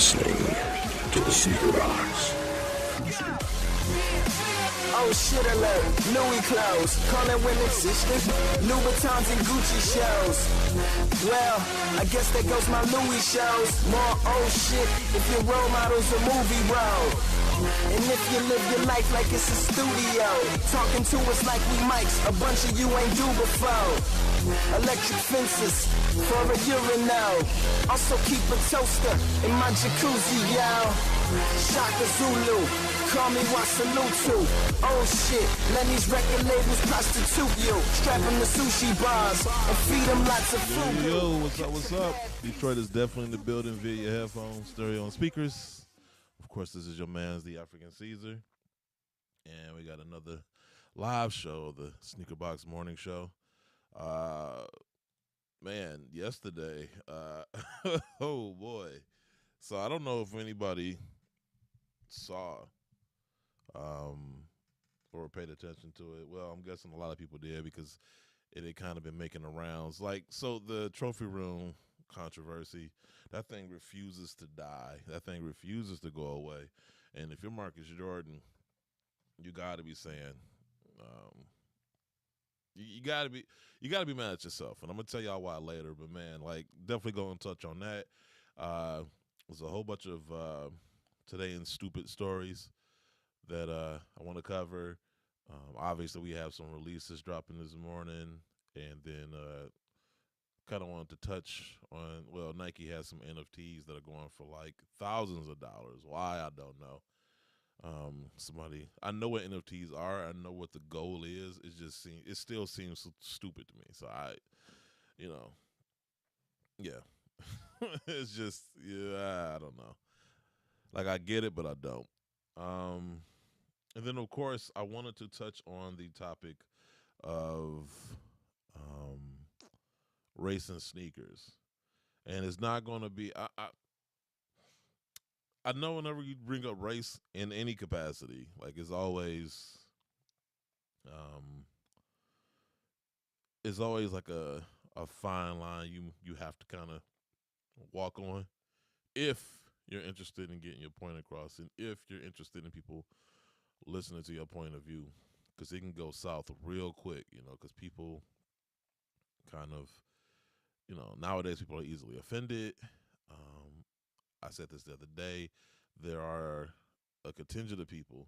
listening to the Sneaker Box. Oh shit alert, Louis clothes, calling women sisters, Louboutins and Gucci shows. Well, I guess there goes my Louis shows. More old shit if your role model's a movie role. And if you live your life like it's a studio, talking to us like we mics, a bunch of you ain't do before. Electric fences for a urinal. Also keep a toaster in my jacuzzi, yo. Shaka Zulu, call me Wasalutu. Oh shit, let these record labels prostitute you. Strap them to sushi bars and feed them lots of food. Yo, what's up? Detroit is definitely in the building via your headphones, stereo, and speakers. Of course, this is your man's The African Caesar. And we got another live show, the Sneaker Box Morning Show. Man, yesterday, oh boy. So I don't know if anybody saw or paid attention to it. Well, I'm guessing a lot of people did because it had kind of been making the rounds. Like, so the trophy room controversy, that thing refuses to die. That thing refuses to go away. And if you're Marcus Jordan, you got to be saying, you gotta be mad at yourself, and I'm gonna tell y'all why later. But man, like, definitely go and touch on that. There's a whole bunch of today in stupid stories that I want to cover. Obviously, we have some releases dropping this morning, and then kind of wanted to touch on. Well, Nike has some NFTs that are going for like thousands of dollars. Why, I don't know. I know what NFTs are. I know what the goal is. It still seems stupid to me. So yeah, it's just, yeah, I don't know. Like, I get it, but I don't. And then of course I wanted to touch on the topic of race and sneakers, and it's not going to be. I know whenever you bring up race in any capacity, like, it's always like a fine line you have to kind of walk on if you're interested in getting your point across, and if you're interested in people listening to your point of view, because it can go south real quick, because people kind of, nowadays people are easily offended. I said this the other day. There are a contingent of people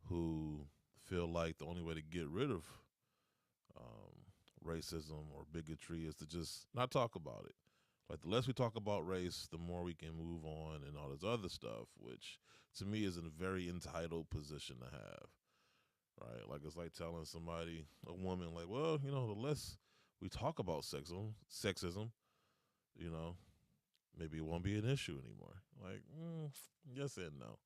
who feel like the only way to get rid of racism or bigotry is to just not talk about it. Like, the less we talk about race, the more we can move on and all this other stuff, which to me is a very entitled position to have, right? Like, it's like telling somebody, a woman, like, well, the less we talk about sexism, maybe it won't be an issue anymore. Like, yes and no.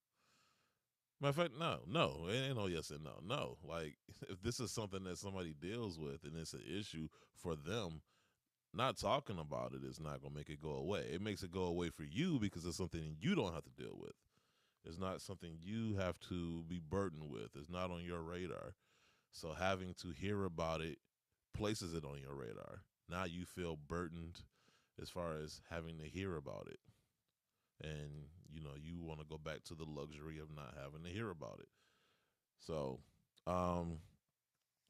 Matter of fact, no, it ain't no yes and no. No, like, if this is something that somebody deals with and it's an issue for them, not talking about it is not going to make it go away. It makes it go away for you because it's something you don't have to deal with. It's not something you have to be burdened with. It's not on your radar. So having to hear about it places it on your radar. Now you feel burdened as far as having to hear about it. And, you want to go back to the luxury of not having to hear about it. So,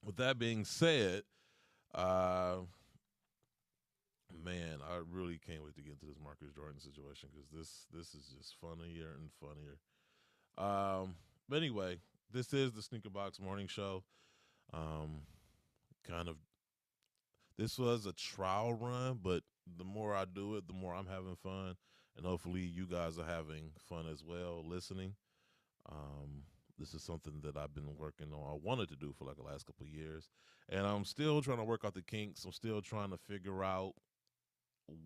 with that being said, man, I really can't wait to get into this Marcus Jordan situation, because this is just funnier and funnier. But anyway, this is the Sneaker Box Morning Show. This was a trial run, but the more I do it, the more I'm having fun, and hopefully you guys are having fun as well listening. This is something that I've been working on. I wanted to do for like the last couple of years, and I'm still trying to work out the kinks. I'm still trying to figure out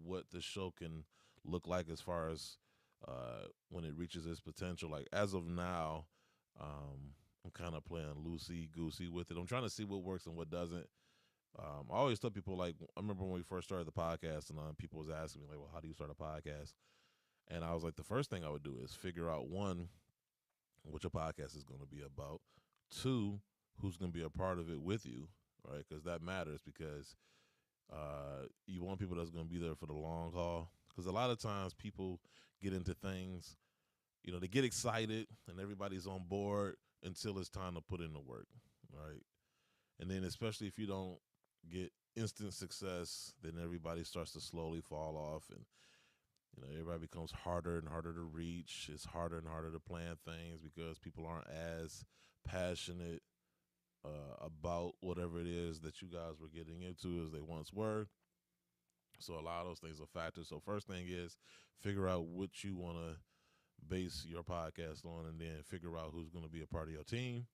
what the show can look like as far as when it reaches its potential. Like, as of now, I'm kind of playing loosey-goosey with it. I'm trying to see what works and what doesn't. I always tell people, like, I remember when we first started the podcast, and people was asking me, like, well, how do you start a podcast? And I was like, the first thing I would do is figure out, one, what your podcast is going to be about. Two, who's going to be a part of it with you, right? Because that matters, because you want people that's going to be there for the long haul. Because a lot of times people get into things, they get excited and everybody's on board until it's time to put in the work, right? And then especially if you don't get instant success, then everybody starts to slowly fall off, and everybody becomes harder and harder to reach. It's harder and harder to plan things because people aren't as passionate about whatever it is that you guys were getting into as they once were. So a lot of those things are factors. So first thing is figure out what you want to base your podcast on, and then figure out who's going to be a part of your team.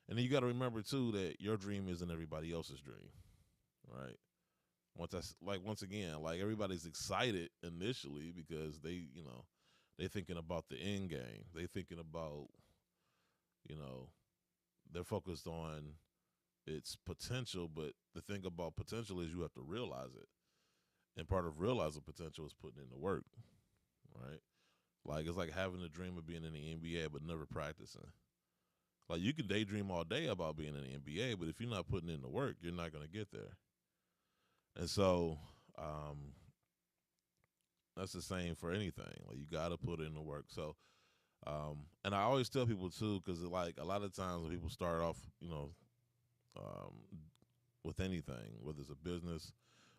And then you got to remember too that your dream isn't everybody else's dream, right? Once again, like everybody's excited initially because they're thinking about the end game. They thinking about, they're focused on its potential. But the thing about potential is you have to realize it, and part of realizing potential is putting in the work, right? Like it's like having a dream of being in the NBA but never practicing. Like you can daydream all day about being in the NBA, but if you're not putting in the work, you're not going to get there. And so that's the same for anything. Like you got to put in the work. So, and I always tell people too, because like a lot of times when people start off, with anything, whether it's a business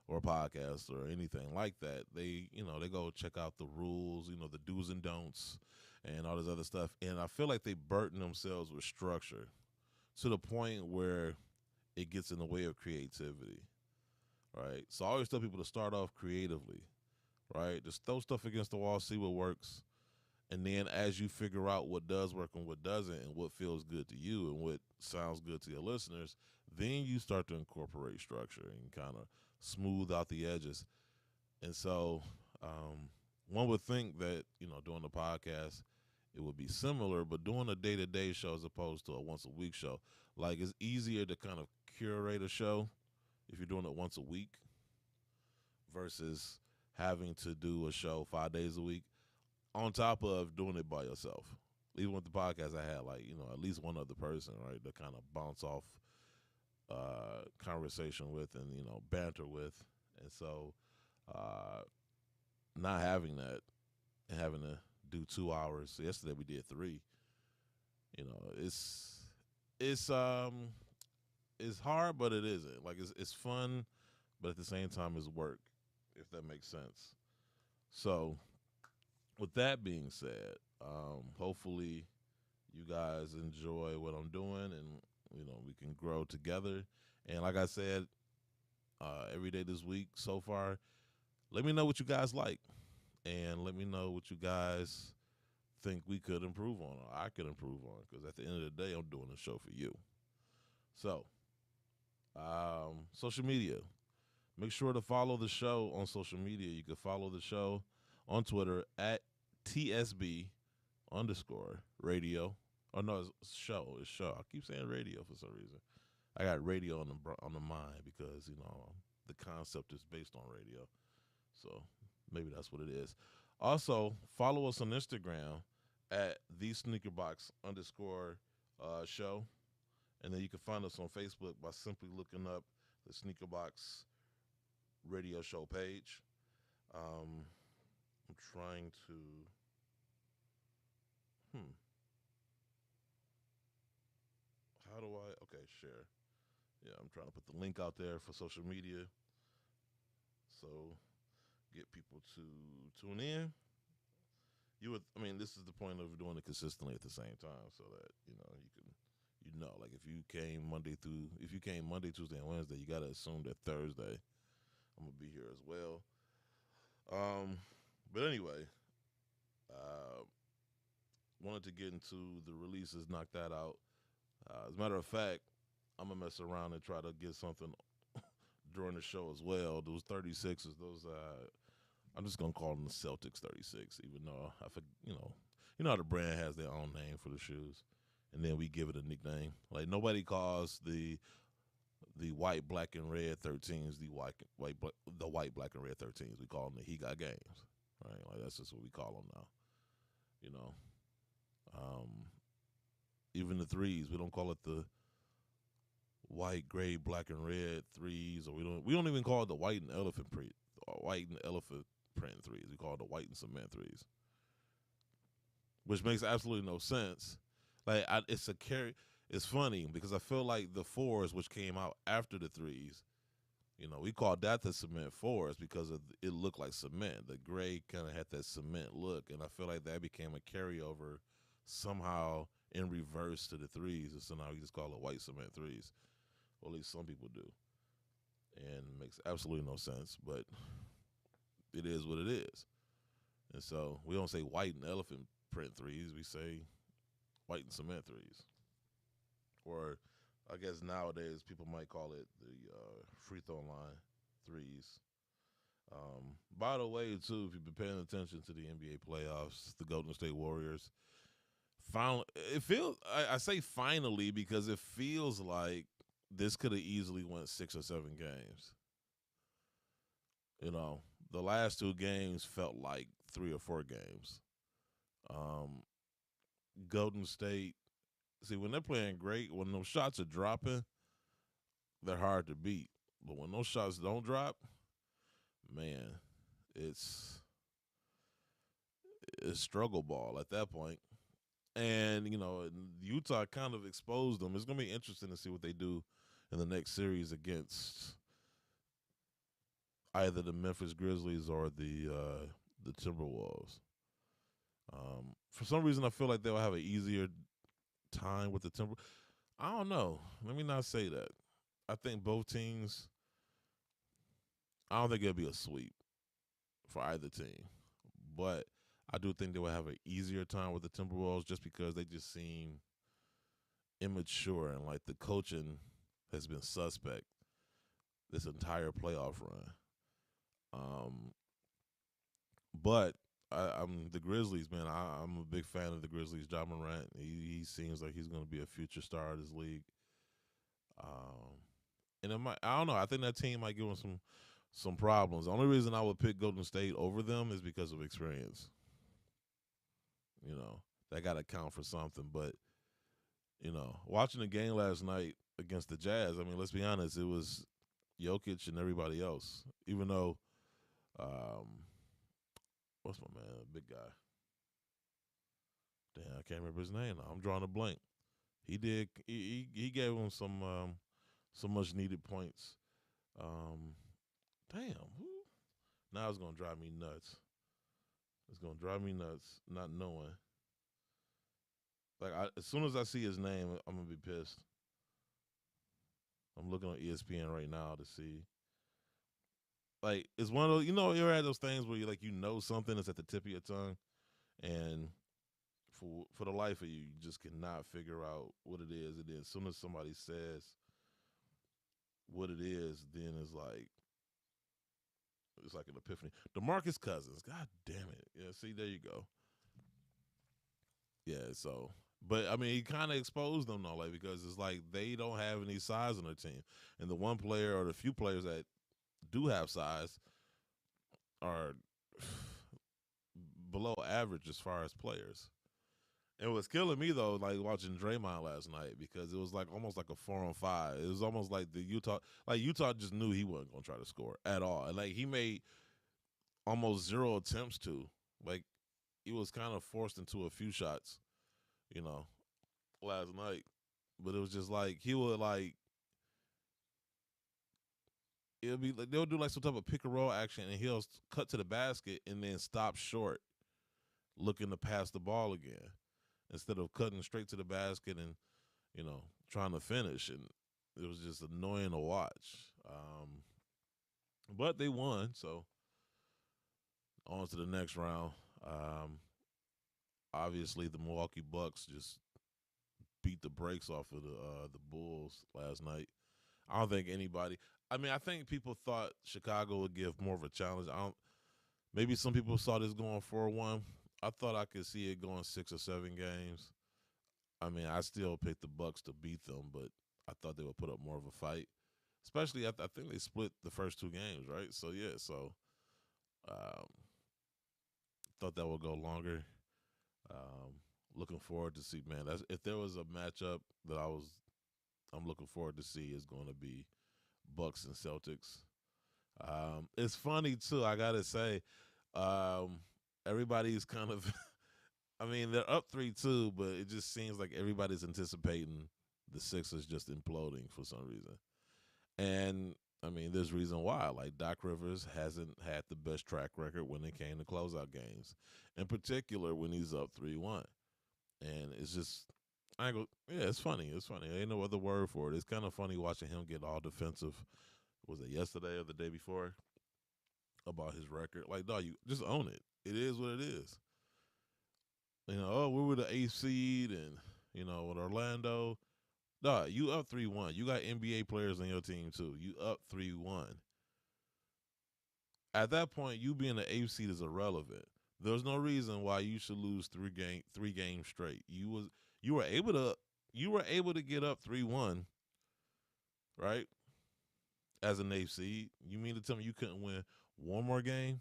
or a podcast or anything like that, they go check out the rules, the do's and don'ts and all this other stuff. And I feel like they burden themselves with structure to the point where it gets in the way of creativity, right? So I always tell people to start off creatively, right? Just throw stuff against the wall, see what works. And then as you figure out what does work and what doesn't and what feels good to you and what sounds good to your listeners, then you start to incorporate structure and kind of smooth out the edges. And so one would think that, doing the podcast, it would be similar, but doing a day-to-day show as opposed to a once-a-week show, like it's easier to kind of curate a show if you're doing it once a week versus having to do a show 5 days a week on top of doing it by yourself. Even with the podcast, I had at least one other person, right, to kind of bounce off conversation with and, banter with. And so not having that and having to do 2 hours. So yesterday we did 3. It's hard, but it isn't. Like it's fun, but at the same time it's work, if that makes sense. So with that being said, hopefully you guys enjoy what I'm doing and, we can grow together. And like I said, every day this week so far, let me know what you guys like and let me know what you guys think we could improve on or I could improve on, because at the end of the day, I'm doing a show for you. So, social media. Make sure to follow the show on social media. You can follow the show on Twitter at TSB_radio. Oh no, it's show. It's show. I keep saying radio for some reason. I got radio on the mind because the concept is based on radio. So maybe that's what it is. Also, follow us on Instagram at @thesneakerbox_show, and then you can find us on Facebook by simply looking up the Sneakerbox radio show page. I'm trying to. How do I? Okay, share. Yeah, I'm trying to put the link out there for social media, so get people to tune in. This is the point of doing it consistently at the same time, so that you can, like if you came Monday, Tuesday, and Wednesday, you gotta assume that Thursday I'm gonna be here as well. But anyway, wanted to get into the releases, knock that out. As a matter of fact, I'm going to mess around and try to get something during the show as well. Those 36s, I'm just going to call them the Celtics 36, even though how the brand has their own name for the shoes, and then we give it a nickname. Like nobody calls the white, black, and red 13s the white, black, and red 13s. We call them the He Got Games, right? Like that's just what we call them now. Even the 3s, we don't call it the white, gray, black, and red 3s, or we don't even call it the white and elephant print, or white and elephant print threes. We call it the white and cement threes, which makes absolutely no sense. Like it's a carry. It's funny because I feel like the fours, which came out after the threes, we called that the cement fours because it looked like cement. The gray kind of had that cement look, and I feel like that became a carryover somehow in reverse to the threes, and so now we just call it white cement threes. Or at least some people do, and it makes absolutely no sense, but it is what it is. And so we don't say white and elephant print threes; we say white and cement threes. Or I guess nowadays people might call it the free throw line threes. By the way, too, if you've been paying attention to the NBA playoffs, the Golden State Warriors, finally, it feels. I say finally because it feels like this could have easily went 6 or 7 games. The last 2 games felt like 3 or 4 games. Golden State. See, when they're playing great, when those shots are dropping, they're hard to beat. But when those shots don't drop, man, it's struggle ball at that point. And, Utah kind of exposed them. It's going to be interesting to see what they do in the next series against either the Memphis Grizzlies or the Timberwolves. For some reason, I feel like they'll have an easier time with the Timber. I don't know. Let me not say that. I think both teams. I don't think it'll be a sweep for either team, but I do think they will have an easier time with the Timberwolves just because they just seem immature and like the coaching has been suspect this entire playoff run. But I'm the Grizzlies, man. I'm a big fan of the Grizzlies. Ja Morant, he seems like he's going to be a future star of this league. And I don't know. I think that team might give them some problems. The only reason I would pick Golden State over them is because of experience. That got to count for something. But watching the game last night against the Jazz, I mean, let's be honest, it was Jokic and everybody else. Even though, what's my man, big guy? Damn, I can't remember his name now. I'm drawing a blank. He did. He gave him some much needed points. Damn. Now it's gonna drive me nuts. It's gonna drive me nuts not knowing. Like as soon as I see his name, I'm gonna be pissed. I'm looking on ESPN right now to see. Like it's one of those, you ever had those things where you something that's at the tip of your tongue, and for the life of you, you just cannot figure out what it is. And then as soon as somebody says what it is, then it's like an epiphany. DeMarcus Cousins, God damn it! Yeah, see, there you go. Yeah, so, but I mean, he kind of exposed them though, because it's like they don't have any size on their team, and the one player or the few players that do have size are below average as far as players. It was killing me though, like watching Draymond last night, because it was like almost like a 4-on-5. It was almost like Utah just knew he wasn't gonna try to score at all, and like he made almost 0 attempts to. Like he was kind of forced into a few shots, last night. But it was just like he would it'll be like they'll do like some type of pick and roll action, and he'll cut to the basket and then stop short, looking to pass the ball again, instead of cutting straight to the basket and trying to finish. And it was just annoying to watch. But they won, so on to the next round. Obviously, the Milwaukee Bucks just beat the brakes off of the Bulls last night. I don't think anybody. I mean, I think people thought Chicago would give more of a challenge. Maybe some people saw this going 4-1. I thought I could see it going 6 or 7 games. I mean, I still picked the Bucks to beat them, but I thought they would put up more of a fight. Especially, I think they split the first 2 games, right? So yeah, thought that would go longer. Looking forward to see, man. If there was a matchup that I'm looking forward to see, is going to be Bucks and Celtics. It's funny too. I gotta say, Um, everybody's kind of, I mean, they're up 3-2, but it just seems like everybody's anticipating the Sixers just imploding for some reason. And I mean, there's reason why. Like Doc Rivers hasn't had the best track record when it came to closeout games, in particular when he's up 3-1. And it's just, I go, yeah, it's funny. It's funny. Ain't no other word for it. It's kind of funny watching him get all defensive. Was it yesterday or the day before about his record? Like, dog, you just own it. It is what it is. You know, oh, we were the eighth seed, and with Orlando. Dog, you up 3-1. You got NBA players on your team too. You up 3-1. At that point, you being the eighth seed is irrelevant. There's no reason why you should lose three games straight. You were able to get up 3-1, right? As an eighth seed. You mean to tell me you couldn't win one more game?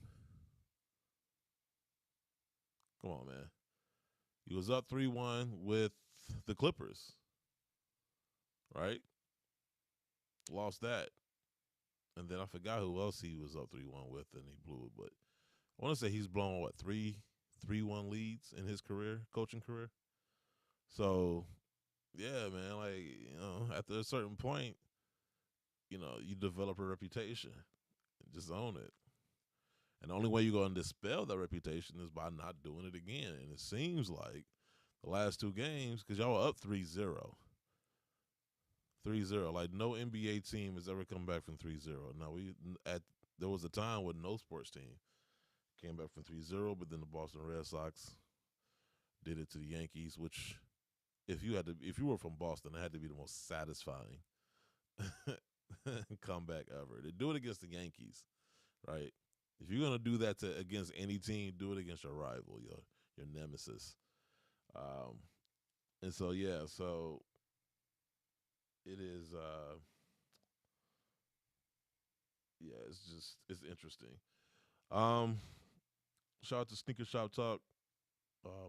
Come on, man. You was up 3-1 with the Clippers, right? Lost that. And then I forgot who else he was up 3-1 with, and he blew it. But I want to say he's blown, what, 3-1 leads in his coaching career? So, yeah, man, like, after a certain point, you develop a reputation. Just own it. And the only way you're going to dispel that reputation is by not doing it again. And it seems like the last two games, because y'all were up 3-0. 3-0. Like, no NBA team has ever come back from 3-0. Now, there was a time when no sports team came back from 3-0, but then the Boston Red Sox did it to the Yankees, which if you were from Boston, it had to be the most satisfying comeback ever. To do it against the Yankees, right? If you're gonna do that against any team, do it against your rival, your nemesis. And so yeah, so it is. Yeah, it's interesting. Um, Shout out to Sneaker Shop Talk.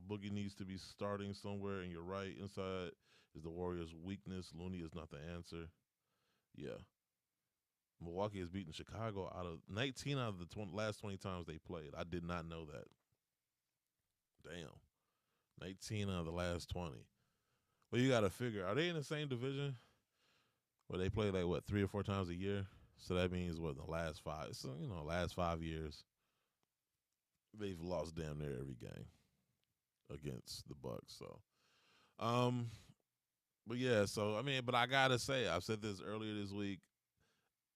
Boogie needs to be starting somewhere, and you're right. Inside is the Warriors' weakness. Looney is not the answer. Yeah. Milwaukee has beaten Chicago out of 19 out of the last 20 times they played. I did not know that. Damn. 19 out of the last 20. Well, you got to figure, are they in the same division where they play like, what, 3 or 4 times a year? So that means, what, the last 5? So, last 5 years, they've lost damn near every game against the Bucks. So, but yeah, so, I mean, but I got to say, I've said this earlier this week,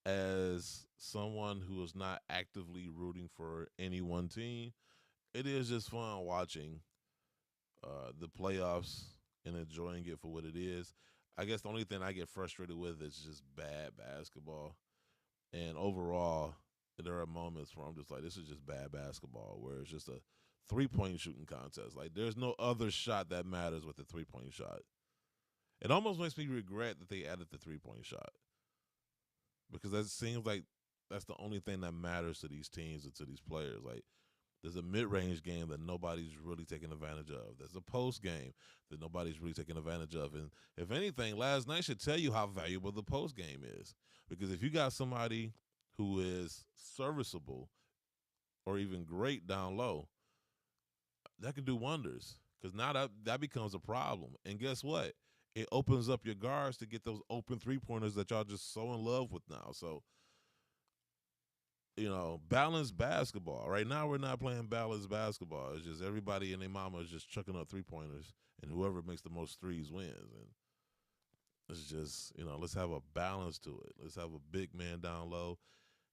as someone who is not actively rooting for any one team, it is just fun watching the playoffs and enjoying it for what it is. I guess the only thing I get frustrated with is just bad basketball. And overall, there are moments where I'm just like, this is just bad basketball, where it's just a 3-point shooting contest. Like, there's no other shot that matters with the 3-point shot. It almost makes me regret that they added the 3-point shot, because that seems like that's the only thing that matters to these teams and to these players. Like, there's a mid-range game that nobody's really taking advantage of. There's a post game that nobody's really taking advantage of. And if anything, last night should tell you how valuable the post game is. Because if you got somebody who is serviceable or even great down low, that can do wonders. Because now that becomes a problem. And guess what? It opens up your guards to get those open three-pointers that y'all just so in love with now. So, balanced basketball. Right now, we're not playing balanced basketball. It's just everybody and their mama is just chucking up three-pointers, and whoever makes the most threes wins. And it's just, let's have a balance to it. Let's have a big man down low,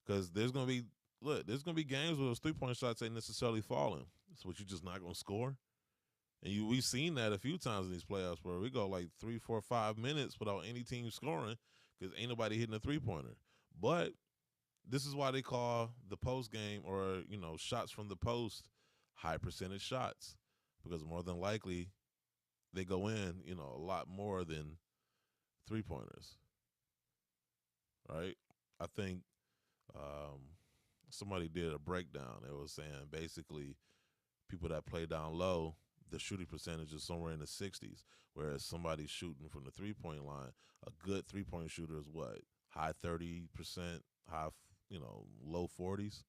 because there's going to be games where those three-point shots ain't necessarily falling. So what, you just not going to score? And we've seen that a few times in these playoffs where we go like 3, 4, 5 minutes without any team scoring because ain't nobody hitting a three-pointer. But this is why they call the post game, or, shots from the post, high percentage shots, because more than likely they go in, a lot more than three-pointers. Right? I think somebody did a breakdown. It was saying basically people that play down low, the shooting percentage is somewhere in the 60s, whereas somebody shooting from the three-point line, a good three-point shooter is what? High 30%, low 40s.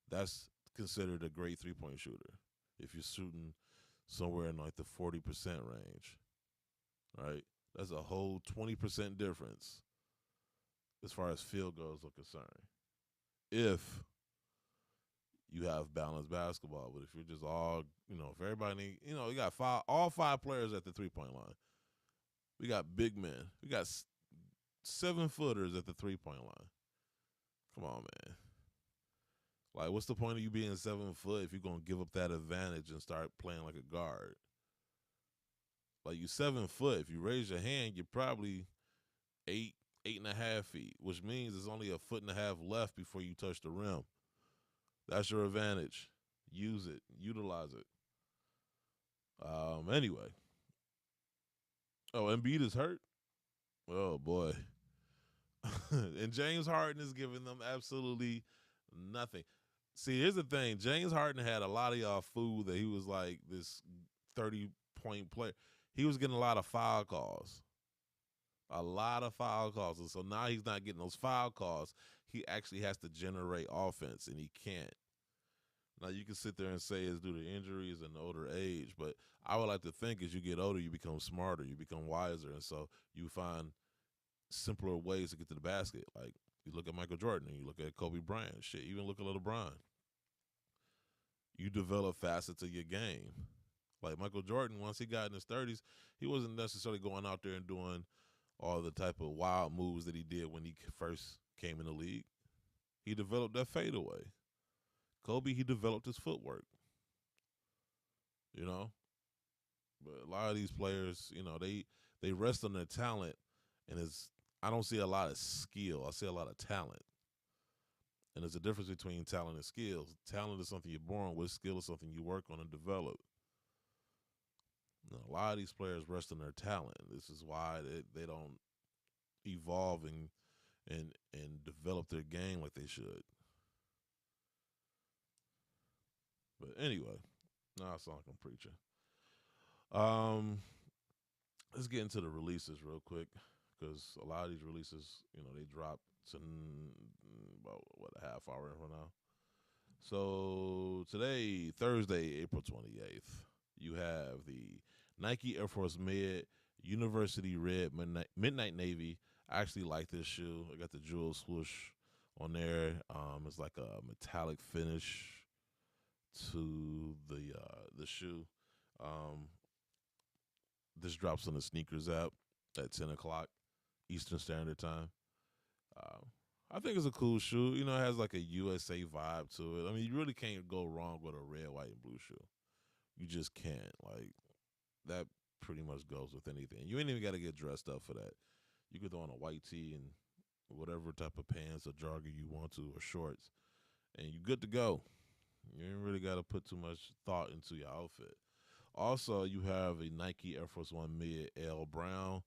That's considered a great 3-point shooter if you're shooting somewhere in like the 40% range, right? That's a whole 20% difference as far as field goals are concerned. If you have balanced basketball, but if you're just all, if everybody, you got all 5 players at the 3-point line. We got big men. We got 7-footers at the 3-point line. Come on, man. Like, what's the point of you being 7 foot if you're gonna give up that advantage and start playing like a guard? Like, you 7 foot. If you raise your hand, you're probably 8.5 feet, which means there's only a 1.5 feet left before you touch the rim. That's your advantage. Use it. Utilize it. Anyway. Oh, Embiid is hurt? Oh, boy. And James Harden is giving them absolutely nothing. See, here's the thing. James Harden had a lot of y'all fooled that he was like this 30-point player. He was getting a lot of foul calls. A lot of foul calls. And so now he's not getting those foul calls. He actually has to generate offense, and he can't. Now, you can sit there and say it's due to injuries and older age, but I would like to think as you get older, you become smarter, you become wiser, and so you find simpler ways to get to the basket. Like, you look at Michael Jordan and you look at Kobe Bryant. Shit, even look at LeBron. You develop facets of your game. Like Michael Jordan, once he got in his 30s, he wasn't necessarily going out there and doing all the type of wild moves that he did when he first came in the league. He developed that fadeaway. Kobe, he developed his footwork. But a lot of these players, they rest on their talent, and I don't see a lot of skill. I see a lot of talent. And there's a difference between talent and skills. Talent is something you're born with. Skill is something you work on and develop. A lot of these players rest on their talent. This is why they don't evolve and develop their game like they should. But anyway, now I sound like I'm preaching. Let's get into the releases real quick, because a lot of these releases, they drop to about a half hour from now. So today, Thursday, April 28th, you have the Nike Air Force Mid University Red Midnight Navy. I actually like this shoe. I got the jewel swoosh on there. It's like a metallic finish to the shoe. This drops on the sneakers app at 10 o'clock Eastern Standard Time. I think it's a cool shoe. It has like a USA vibe to it. I mean, you really can't go wrong with a red, white, and blue shoe. You just can't. Like, that pretty much goes with anything. You ain't even got to get dressed up for that. You could throw on a white tee and whatever type of pants or jogger you want to, or shorts, and you're good to go. You ain't really got to put too much thought into your outfit. Also, you have a Nike Air Force One Mid L Brown.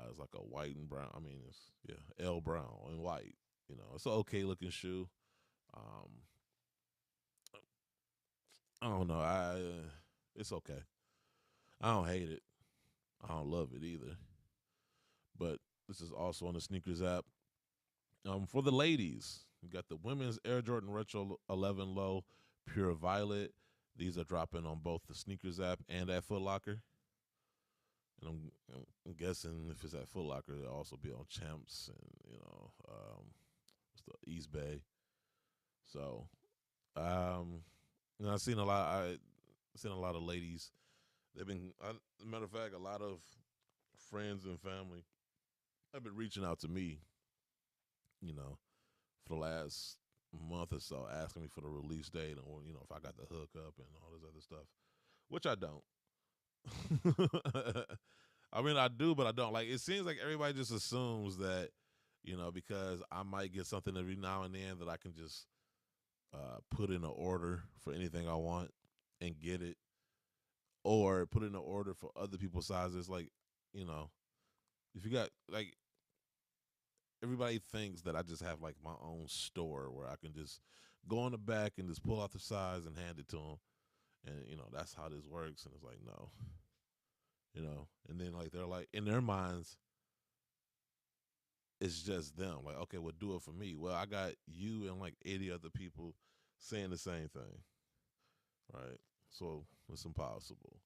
It's like a white and brown. I mean, L Brown and white. It's an okay looking shoe. I don't know. It's okay. I don't hate it. I don't love it either. But this is also on the sneakers app. For the ladies, you got the women's Air Jordan Retro 11 Low Pure Violet. These are dropping on both the sneakers app and at Foot Locker. And I'm guessing if it's at Foot Locker, it'll also be on Champs and what's the East Bay. So, I've seen a lot of ladies. They've been, as a matter of fact, a lot of friends and family have been reaching out to me, for the last month or so, asking me for the release date, or if I got the hookup and all this other stuff, which I don't. I mean, I do, but I don't. Like, it seems like everybody just assumes that, because I might get something every now and then, that I can just put in an order for anything I want and get it, or put in an order for other people's sizes. Like, if you got, like, everybody thinks that I just have like my own store where I can just go in the back and just pull out the size and hand it to them, and that's how this works. And it's like, no, and then like they're like, in their minds, it's just them. Like, okay, well, do it for me. Well, I got you and like 80 other people saying the same thing, right? So it's impossible.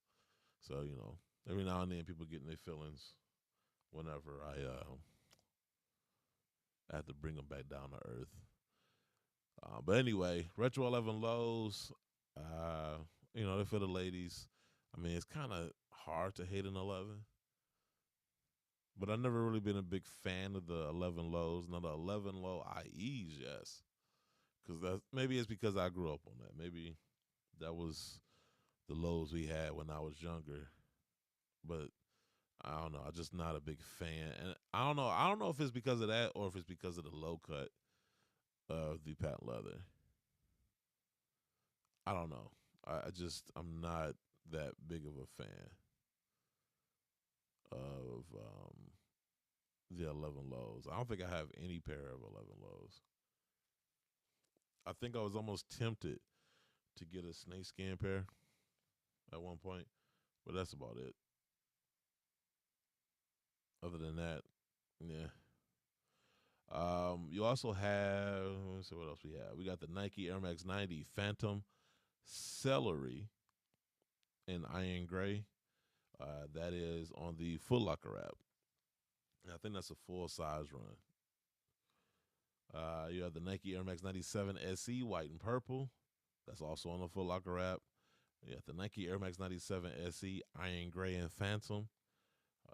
So every now and then people get in their feelings whenever I have to bring them back down to earth. But anyway, Retro 11 lows. Uh, they're for the ladies. I mean, it's kind of hard to hate an 11, but I've never really been a big fan of the 11 lows. Now the 11 low IEs, yes, because that's maybe it's because I grew up on that. Maybe that was the lows we had when I was younger. But I don't know. I'm just not a big fan, and I don't know. I don't know if it's because of that or if it's because of the low cut of the patent leather. I don't know. I'm not that big of a fan of the 11 lows. I don't think I have any pair of 11 lows. I think I was almost tempted to get a snakeskin pair at one point, but that's about it. Other than that, yeah. You also have, let me see what else we have. We got the Nike Air Max 90 Phantom Celery in iron gray. That is on the Foot Locker app. And I think that's a full size run. You have the Nike Air Max 97 SE white and purple. That's also on the Foot Locker app. You have the Nike Air Max 97 SE iron gray and phantom.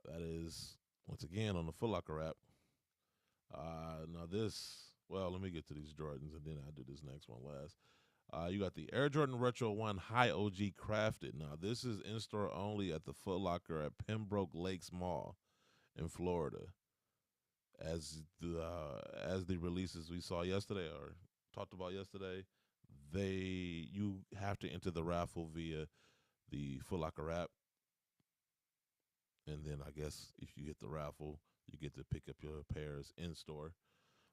That is once again on the Foot Locker app. Now well, let me get to these Jordans and then I'll do this next one last. You got the Air Jordan Retro 1 High OG Crafted. Now, this is in store only at the Foot Locker at Pembroke Lakes Mall in Florida. As the releases we saw yesterday or talked about yesterday, you have to enter the raffle via the Foot Locker app, and then I guess if you hit the raffle, you get to pick up your pairs in store.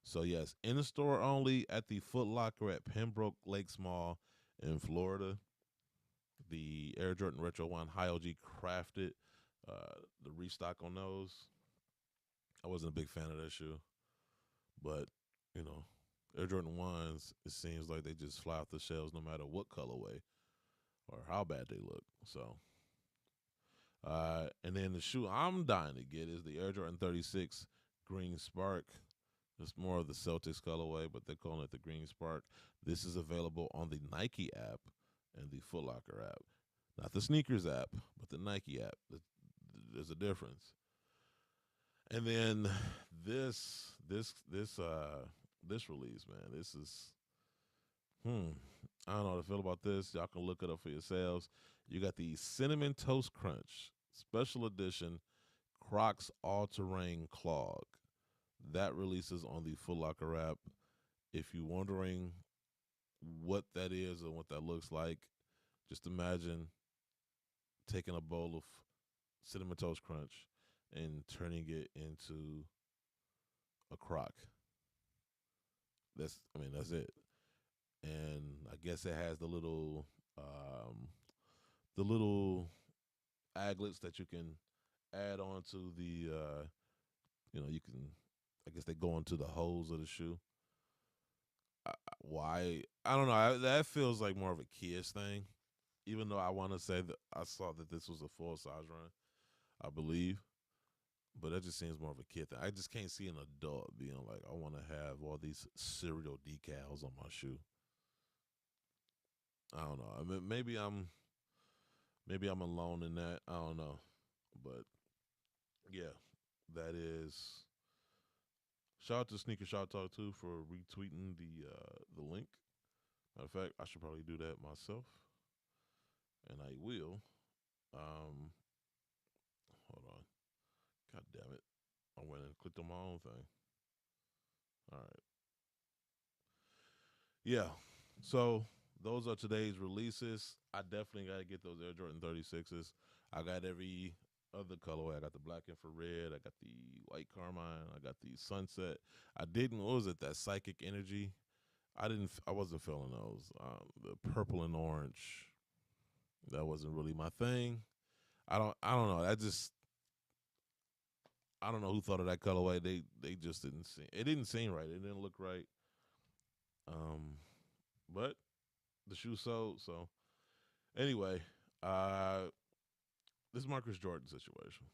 So yes, in store only at the Foot Locker at Pembroke Lakes Mall in Florida. The Air Jordan Retro 1 High OG Crafted. The restock on those. I wasn't a big fan of that shoe, but Air Jordan 1s. It seems like they just fly off the shelves no matter what colorway or how bad they look. So, and then the shoe I'm dying to get is the Air Jordan 36 Green Spark. It's more of the Celtics colorway, but they're calling it the Green Spark. This is available on the Nike app and the Foot Locker app. Not the sneakers app, but the Nike app. There's a difference. And then this release, man, this is I don't know how to feel about this. Y'all can look it up for yourselves. You got the Cinnamon Toast Crunch Special Edition Crocs All Terrain Clog. That releases on the Foot Locker app. If you're wondering what that is and what that looks like, just imagine taking a bowl of Cinnamon Toast Crunch and turning it into a croc. That's it. And I guess it has the little aglets that you can add on to the you can, I guess they go into the holes of the shoe. Why? I don't know. That feels like more of a kid's thing. Even though I want to say that I saw that this was a full size run, I believe. But that just seems more of a kid thing. I just can't see an adult being like, I want to have all these cereal decals on my shoe. I don't know. I mean, maybe I'm alone in that. I don't know. But yeah, that is. Shout out to Sneaker Shot Talk too for retweeting the link. Matter of fact, I should probably do that myself, and I will. Hold on. God damn it! I went and clicked on my own thing. All right. Yeah. So those are today's releases. I definitely got to get those Air Jordan 36s. I got every other colorway. I got the black infrared. I got the white carmine. I got the sunset. I didn't. What was it? That psychic energy. I wasn't feeling those. The purple and orange. That wasn't really my thing. I don't know. I don't know who thought of that colorway. They just didn't seem. It didn't seem right. It didn't look right. But the shoe sold. So anyway, uh, this Marcus Jordan situation.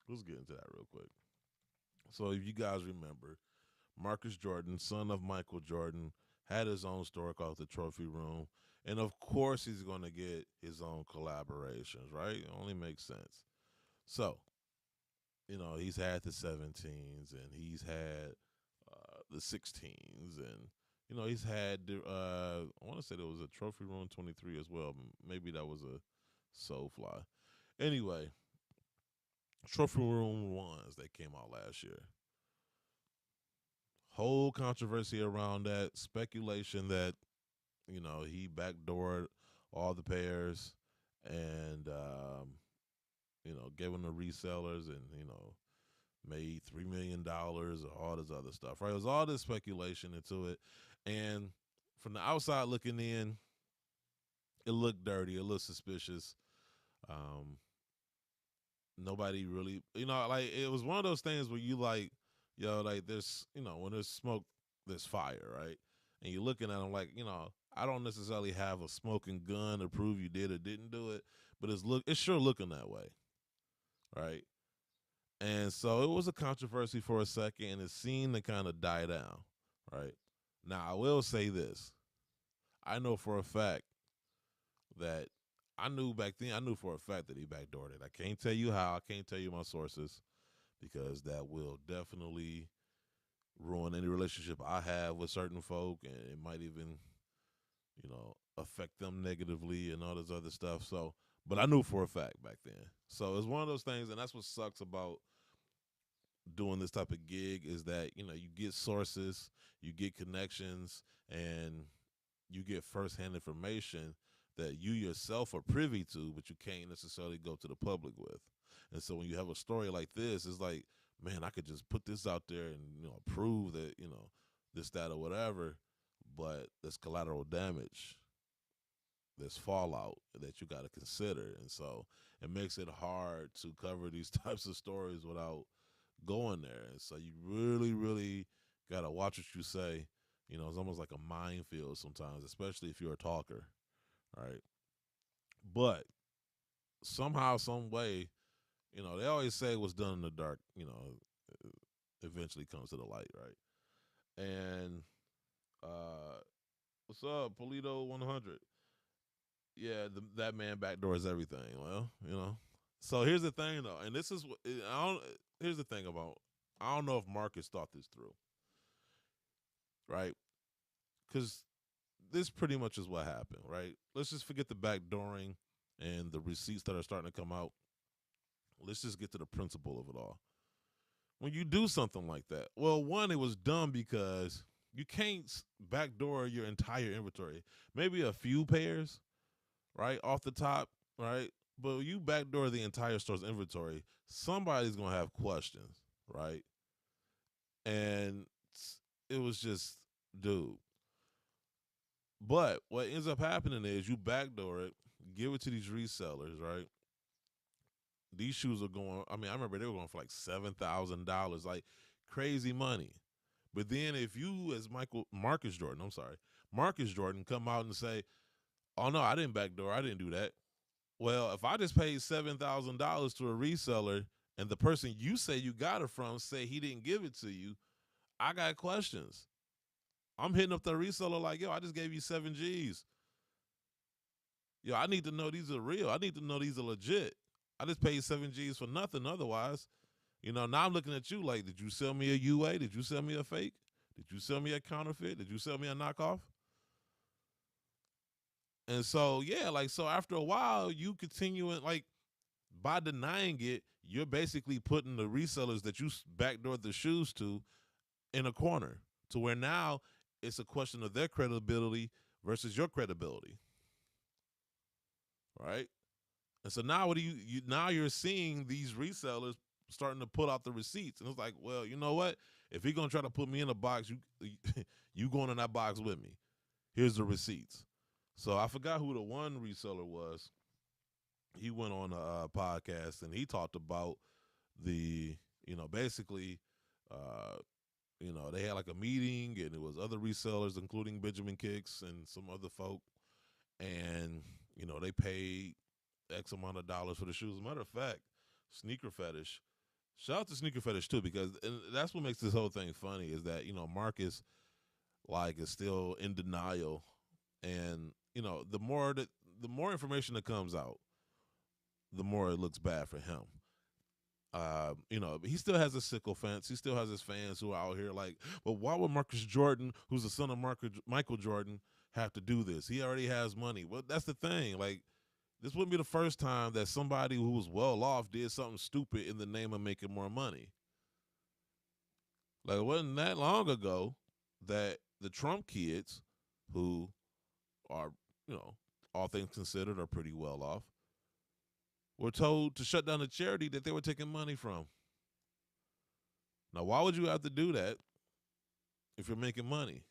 Let's get into that real quick. So if you guys remember, Marcus Jordan, son of Michael Jordan, had his own store called the Trophy Room. And of course, he's going to get his own collaborations, right? It only makes sense. So, he's had the 17s and he's had the 16s and, he's had, I want to say there was a Trophy Room 23 as well. Maybe that was a Soulfly. Anyway, Trophy Room ones that came out last year. Whole controversy around that, speculation that, he backdoored all the pairs and, gave them to resellers and, made $3 million or all this other stuff, right? It was all this speculation into it. And from the outside looking in, it looked dirty. It looked suspicious. Nobody really, like it was one of those things where you like, like there's, when there's smoke, there's fire, right? And you're looking at them like, I don't necessarily have a smoking gun to prove you did or didn't do it, but it's sure looking that way, right? And so it was a controversy for a second, and it seemed to kind of die down, right? Now I will say this: I know for a fact that I knew back then. I knew for a fact that he backdoored it. I can't tell you how. I can't tell you my sources because that will definitely ruin any relationship I have with certain folk, and it might even, affect them negatively and all this other stuff. So, but I knew for a fact back then. So it's one of those things, and that's what sucks about doing this type of gig is that you get sources, you get connections, and you get firsthand information that you yourself are privy to, but you can't necessarily go to the public with. And so when you have a story like this, it's like, man, I could just put this out there and prove that this, that, or whatever, but there's collateral damage, there's fallout that you got to consider, and so it makes it hard to cover these types of stories without going there. And so you really, really got to watch what you say. It's almost like a minefield sometimes, especially if you're a talker, right? But somehow, some way, they always say what's done in the dark, eventually comes to the light, right? And what's up, Polito 100? Yeah, that man backdoors everything. Well, So here's the thing, though, and this is what here's the thing about. I don't know if Marcus thought this through, right? Because this pretty much is what happened, right? Let's just forget the backdooring and the receipts that are starting to come out. Let's just get to the principle of it all. When you do something like that, well, one, it was dumb because you can't backdoor your entire inventory. Maybe a few pairs, right, off the top, right? But when you backdoor the entire store's inventory, somebody's going to have questions, right? And it was just, dude. But what ends up happening is you backdoor it, give it to these resellers, right? These shoes are going, I remember they were going for like $7,000, like crazy money. But then if you, as Marcus Jordan, come out and say, oh no, I didn't backdoor, I didn't do that. Well, if I just paid $7,000 to a reseller and the person you say you got it from say he didn't give it to you, I got questions. I'm hitting up the reseller like, yo, I just gave you 7 G's. Yo, I need to know these are real. I need to know these are legit. I just paid 7 G's for nothing otherwise. Now I'm looking at you like, did you sell me a UA? Did you sell me a fake? Did you sell me a counterfeit? Did you sell me a knockoff? And so, yeah, so after a while, you continuing, by denying it, you're basically putting the resellers that you backdoored the shoes to in a corner to where now it's a question of their credibility versus your credibility. Right? And so now what do you now you're seeing these resellers starting to pull out the receipts. And it's like, well, you know what? If you're going to try to put me in a box, you going in that box with me. Here's the receipts. So I forgot who the one reseller was. He went on a podcast and he talked about basically, they had like a meeting and it was other resellers, including Benjamin Kicks and some other folk. and they paid X amount of dollars for the shoes. As a matter of fact, Sneaker Fetish. Shout out to Sneaker Fetish too, because and that's what makes this whole thing funny is that Marcus is still in denial, and the more information that comes out, the more it looks bad for him. He still has a sickle fence. He still has his fans who are out here like, but why would Marcus Jordan, who's the son of Michael Jordan, have to do this? He already has money. Well, that's the thing. Like, this wouldn't be the first time that somebody who was well off did something stupid in the name of making more money. Like, it wasn't that long ago that the Trump kids, who are, all things considered, are pretty well off, were told to shut down a charity that they were taking money from. Now, why would you have to do that if you're making money?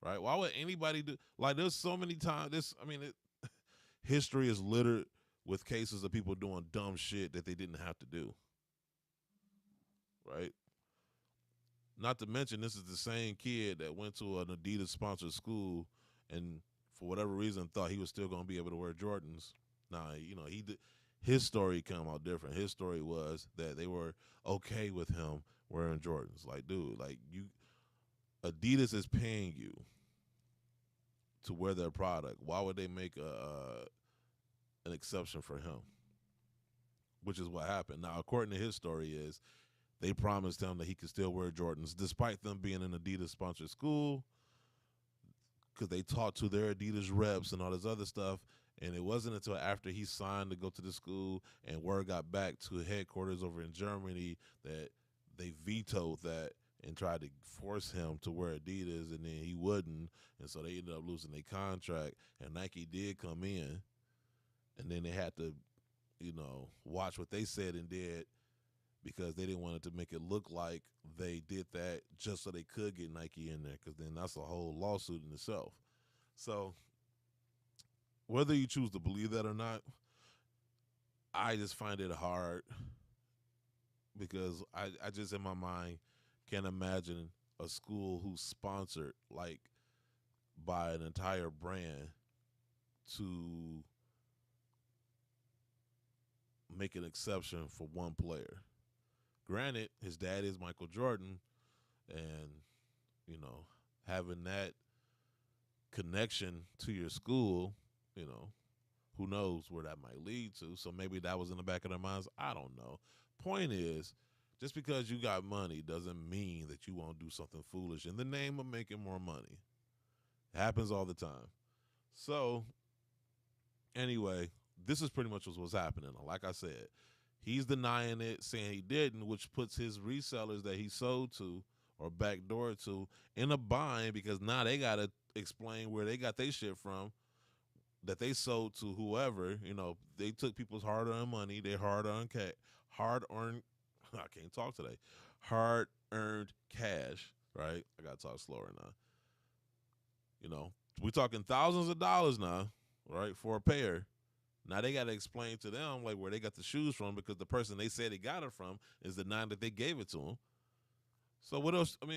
Right? Why would anybody do? Like, there's so many times. History is littered with cases of people doing dumb shit that they didn't have to do. Right? Not to mention, this is the same kid that went to an Adidas-sponsored school and, for whatever reason, thought he was still going to be able to wear Jordans. Nah, he did. His story came out different. His story was that they were okay with him wearing Jordans. Like, dude, Adidas is paying you to wear their product. Why would they make an exception for him? Which is what happened. Now, according to his story, is they promised him that he could still wear Jordans despite them being an Adidas-sponsored school, because they talked to their Adidas reps and all this other stuff. And it wasn't until after he signed to go to the school and word got back to headquarters over in Germany that they vetoed that and tried to force him to wear Adidas, and then he wouldn't. And so they ended up losing their contract, and Nike did come in, and then they had to, watch what they said and did, because they didn't want it to make it look like they did that just so they could get Nike in there, because then that's a whole lawsuit in itself. So whether you choose to believe that or not, I just find it hard, because I just, in my mind, can't imagine a school who's sponsored by an entire brand to make an exception for one player. Granted, his dad is Michael Jordan, and having that connection to your school, who knows where that might lead to. So maybe that was in the back of their minds. I don't know. Point is, just because you got money doesn't mean that you won't do something foolish in the name of making more money. It happens all the time. So, anyway, this is pretty much what's happening. Like I said, he's denying it, saying he didn't, which puts his resellers that he sold to or backdoor to in a bind, because now they got to explain where they got their shit from that they sold to whoever. They took people's hard-earned money, their hard-earned I can't talk today. Hard-earned cash, right? I got to talk slower now. We're talking thousands of dollars now, right, for a pair. Now they got to explain to them where they got the shoes from, because the person they said they got it from is denying that they gave it to them. So what else? Of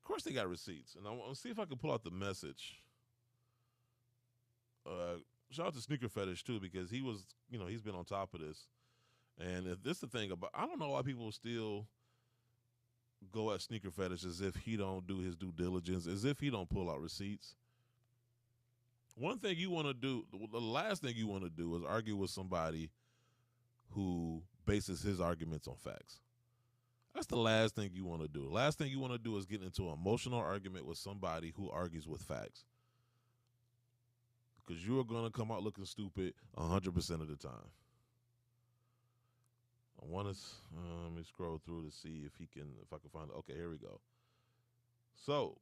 course they got receipts, and I want to see if I can pull out the message. Shout out to Sneaker Fetish too, because he was, he's been on top of this. And if this the thing about, I don't know why people still go at Sneaker Fetish as if he don't do his due diligence, as if he don't pull out receipts. One thing you want to do, the last thing you want to do is argue with somebody who bases his arguments on facts. That's the last thing you want to do. The last thing you want to do is get into an emotional argument with somebody who argues with facts, because you are going to come out looking stupid 100% of the time. I want to let me scroll through to see if I can find it. Okay, here we go. So,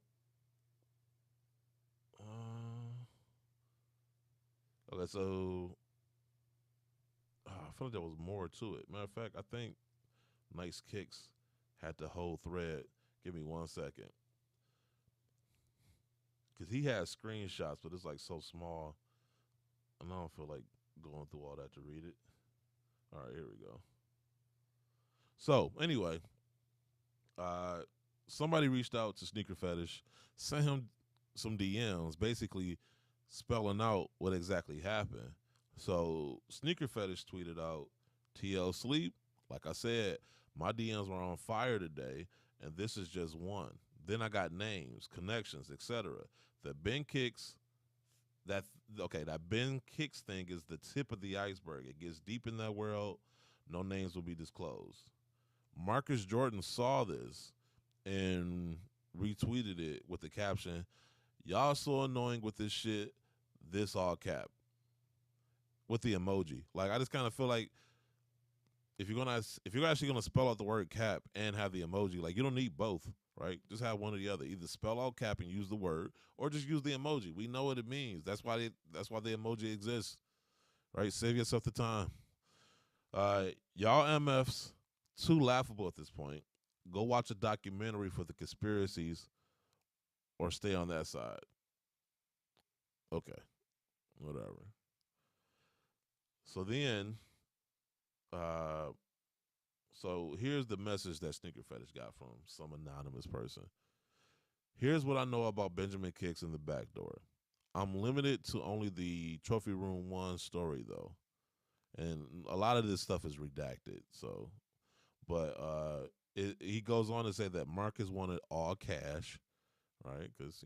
okay, so I feel like there was more to it. Matter of fact, I think Nice Kicks had the whole thread. Give me 1 second, because he has screenshots, but it's so small, and I don't feel like going through all that to read it. All right, here we go. So, anyway, somebody reached out to Sneaker Fetish, sent him some DMs, basically spelling out what exactly happened. So Sneaker Fetish tweeted out, TL Sleep, like I said, my DMs were on fire today, and this is just one. Then I got names, connections, etc. The Ben Kicks, that Ben Kicks thing is the tip of the iceberg. It gets deep in that world. No names will be disclosed. Marcus Jordan saw this and retweeted it with the caption, "Y'all so annoying with this shit. This all cap." With the emoji. Like, I just kind of feel like if you're actually gonna spell out the word cap and have the emoji, like, you don't need both, right? Just have one or the other. Either spell out cap and use the word, or just use the emoji. We know what it means. That's why the emoji exists, right? Save yourself the time. Y'all MFs too laughable at this point. Go watch a documentary for the conspiracies, or stay on that side. Okay, whatever. So then, so here's the message that Sneaker Fetish got from some anonymous person. Here's what I know about Benjamin Kicks in the back door. I'm limited to only the Trophy Room 1 story, though. And a lot of this stuff is redacted. So, but he goes on to say that Marcus wanted all cash, right? Because,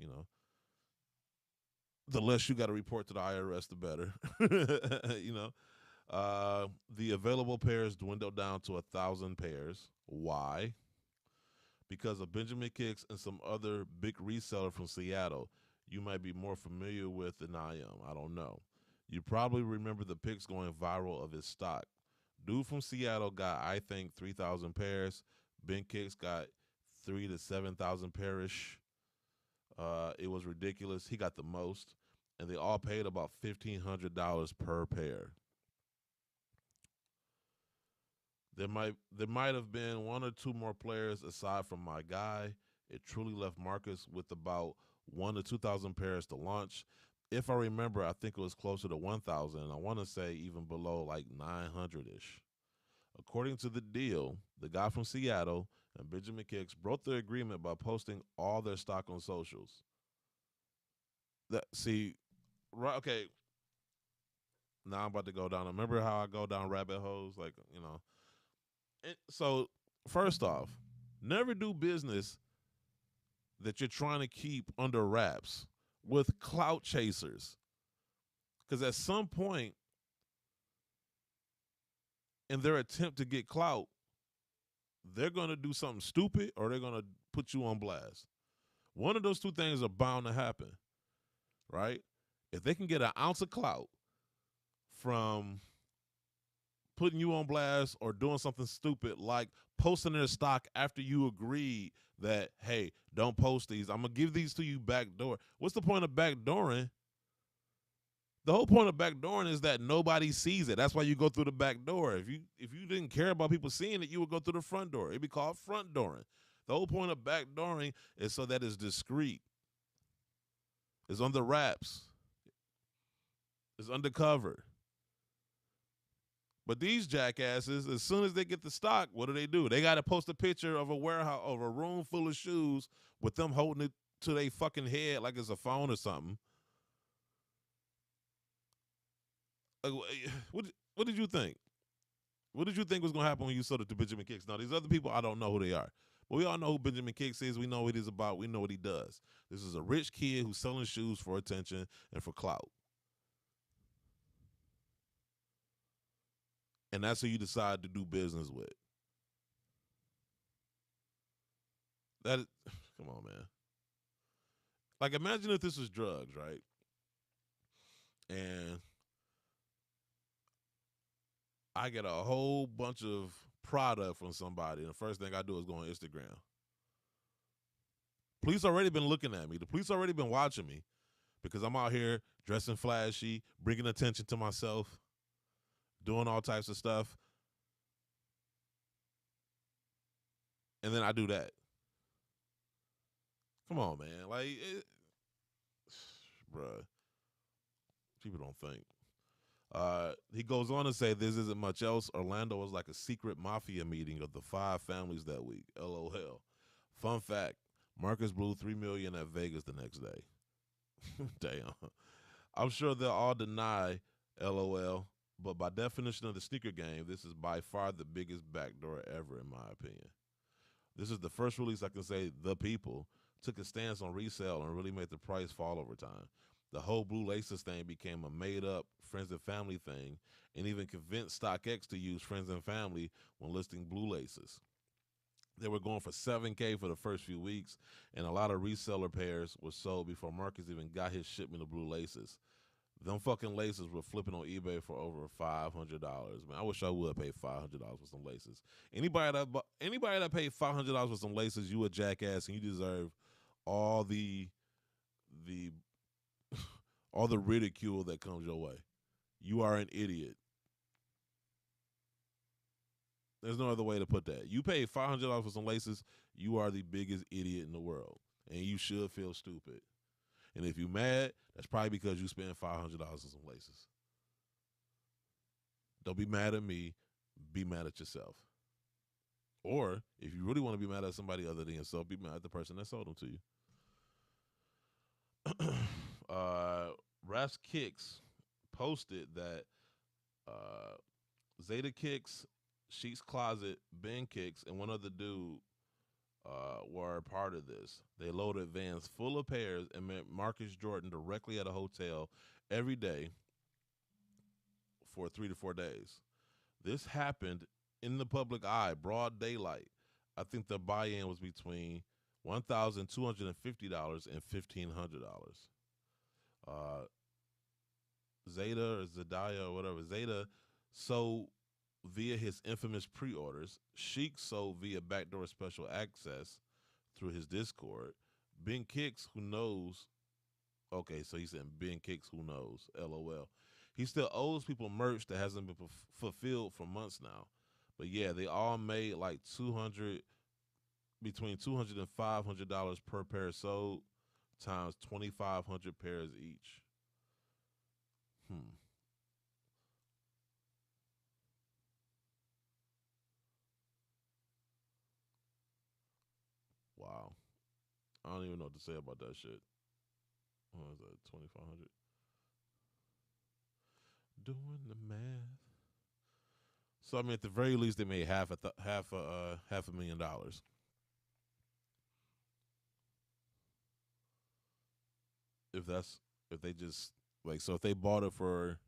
the less you got to report to the IRS, the better. The available pairs dwindled down to 1,000 pairs. Why? Because of Benjamin Kicks and some other big reseller from Seattle you might be more familiar with than I am. I don't know. You probably remember the pics going viral of his stock. Dude from Seattle got, I think, 3,000 pairs. Ben Kicks got 3,000 to 7,000 pairish. It was ridiculous. He got the most, and they all paid about $1,500 per pair. There might have been one or two more players aside from my guy. It truly left Marcus with about 1,000 to 2,000 pairs to launch. If I remember, I think it was closer to 1,000. I want to say even below like 900-ish. According to the deal, the guy from Seattle and Benjamin Kicks broke their agreement by posting all their stock on socials. Right? Okay. Now I'm about to go down. Remember how I go down rabbit holes, So first off, never do business that you're trying to keep under wraps with clout chasers. Because at some point in their attempt to get clout, they're going to do something stupid or they're going to put you on blast. One of those two things are bound to happen, right? If they can get an ounce of clout from putting you on blast or doing something stupid like posting their stock after you agreed that, hey, don't post these. I'm going to give these to you backdoor. What's the point of backdooring? The whole point of backdooring is that nobody sees it. That's why you go through the back door. If you didn't care about people seeing it, you would go through the front door. It'd be called front dooring. The whole point of backdooring is so that it's discreet. It's under wraps. It's undercover. But these jackasses, as soon as they get the stock, what do? They got to post a picture of a warehouse, of a room full of shoes with them holding it to their fucking head like it's a phone or something. What did you think? What did you think was going to happen when you sold it to Benjamin Kicks? Now, these other people, I don't know who they are. But we all know who Benjamin Kicks is. We know what he's about. We know what he does. This is a rich kid who's selling shoes for attention and for clout. And that's who you decide to do business with. Come on, man. Like, imagine if this was drugs, right? And I get a whole bunch of product from somebody, and the first thing I do is go on Instagram. Police already been looking at me. The police already been watching me because I'm out here dressing flashy, bringing attention to myself, doing all types of stuff. And then I do that. Come on, man. Bruh. People don't think. He goes on to say this isn't much else. Orlando was like a secret mafia meeting of the 5 families that week. LOL. Fun fact, Marcus blew $3 million at Vegas the next day. Damn. I'm sure they'll all deny LOL, but by definition of the sneaker game, this is by far the biggest backdoor ever, in my opinion. This is the first release I can say the people took a stance on resale and really made the price fall over time. The whole Blue Laces thing became a made up friends and family thing, and even convinced StockX to use friends and family when listing Blue Laces. They were going for 7K for the first few weeks, and a lot of reseller pairs were sold before Marcus even got his shipment of Blue Laces. Them fucking laces were flipping on eBay for over $500. Man, I wish I would pay $500 for some laces. Anybody that paid $500 for some laces, you a jackass, and you deserve all the all the ridicule that comes your way. You are an idiot. There's no other way to put that. You paid $500 for some laces, you are the biggest idiot in the world, and you should feel stupid. And if you're mad, that's probably because you spent $500 on some laces. Don't be mad at me. Be mad at yourself. Or if you really want to be mad at somebody other than yourself, be mad at the person that sold them to you. Ras Kicks posted that Zeta Kicks, Sheik's Closet, Ben Kicks, and one other dude were a part of this. They loaded vans full of pairs and met Marcus Jordan directly at a hotel every day for 3 to 4 days. This happened in the public eye, broad daylight. I think the buy-in was between $1,250 and $1,500. Zeta or Zedaya or whatever, Zeta sold via his infamous pre-orders. Sheik sold via backdoor special access through his Discord. Ben Kicks, who knows? Okay, so he said Ben Kicks, who knows? LOL. He still owes people merch that hasn't been fulfilled for months now. But yeah, they all made like between $200 and $500 per pair sold, times 2,500 pairs each. Wow. I don't even know what to say about that shit. What was that? 2,500. Doing the math. So I mean, at the very least, they made half $500,000. If they just like, so if they bought it for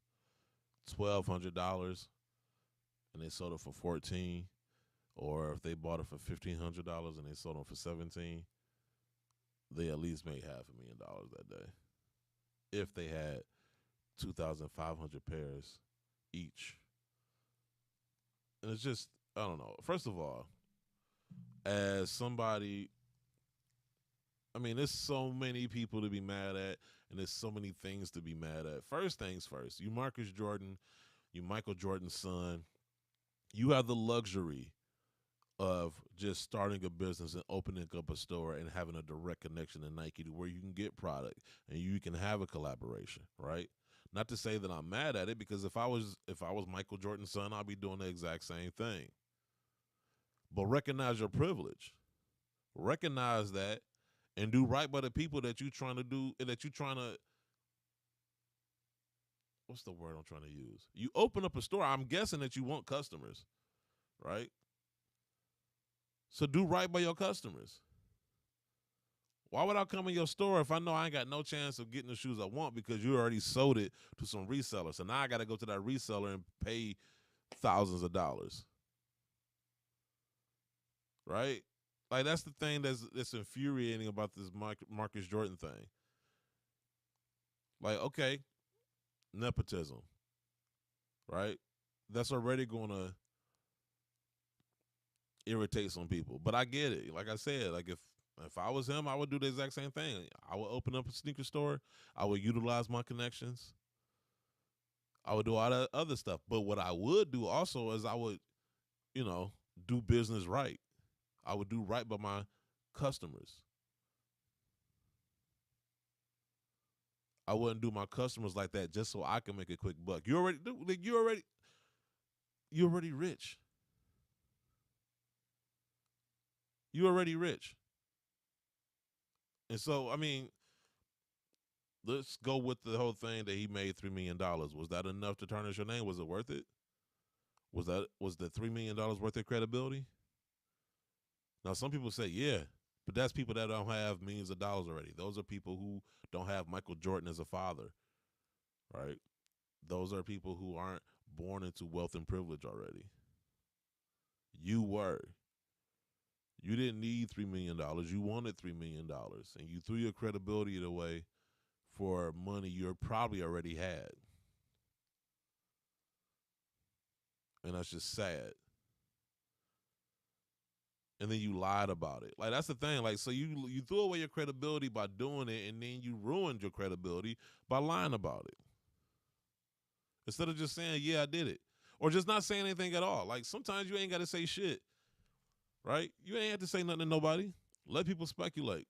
$1,200 and they sold it for 14, or if they bought it for $1,500 and they sold it for 17, they at least made $500,000 that day. If they had 2,500 pairs each. And it's just, I don't know. First of all, as somebody, I mean, there's so many people to be mad at, and there's so many things to be mad at. First things first, you Marcus Jordan, you Michael Jordan's son, you have the luxury of just starting a business and opening up a store and having a direct connection to Nike to where you can get product and you can have a collaboration, right? Not to say that I'm mad at it, because if I was Michael Jordan's son, I'd be doing the exact same thing. But recognize your privilege. Recognize that and do right by the people that you're trying to do, and that you're trying to, what's the word I'm trying to use? You open up a store, I'm guessing that you want customers, right? So do right by your customers. Why would I come in your store if I know I ain't got no chance of getting the shoes I want because you already sold it to some reseller? So now I got to go to that reseller and pay thousands of dollars. Right? Like, that's the thing that's infuriating about this Marcus Jordan thing. Like, okay, nepotism. Right? That's already going to irritate some people. But I get it. Like I said, like if I was him, I would do the exact same thing. I would open up a sneaker store. I would utilize my connections. I would do all that other stuff. But what I would do also is I would, do business right. I would do right by my customers. I wouldn't do my customers like that just so I can make a quick buck. You're already rich. You're already rich. And so, I mean, let's go with the whole thing that he made $3 million. Was that enough to tarnish your name? Was it worth it? Was the $3 million worth their credibility? Now, some people say, yeah, but that's people that don't have millions of dollars already. Those are people who don't have Michael Jordan as a father, right? Those are people who aren't born into wealth and privilege already. You were. You didn't need $3 million. You wanted $3 million. And you threw your credibility away for money you probably already had. And that's just sad. And then you lied about it. Like, that's the thing. Like, so you threw away your credibility by doing it, and then you ruined your credibility by lying about it. Instead of just saying, yeah, I did it. Or just not saying anything at all. Like, sometimes you ain't got to say shit. Right? You ain't have to say nothing to nobody. Let people speculate.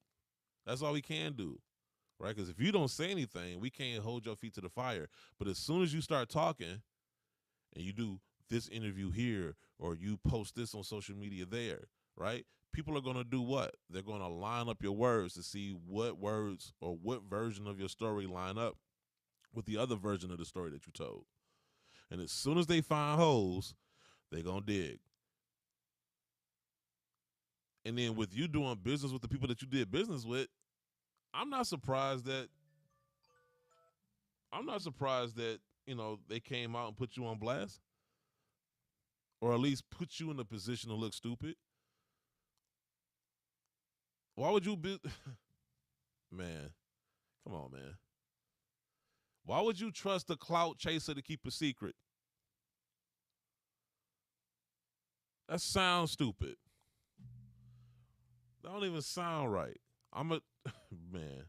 That's all we can do. Right? Because if you don't say anything, we can't hold your feet to the fire. But as soon as you start talking and you do this interview here or you post this on social media there, right? People are going to do what? They're going to line up your words to see what words or what version of your story line up with the other version of the story that you told. And as soon as they find holes, they're going to dig. And then with you doing business with the people that you did business with, I'm not surprised that, you know, they came out and put you on blast. Or at least put you in a position to look stupid. Why would you be... Man, come on, man. Why would you trust a clout chaser to keep a secret? That sounds stupid. That don't even sound right. Man,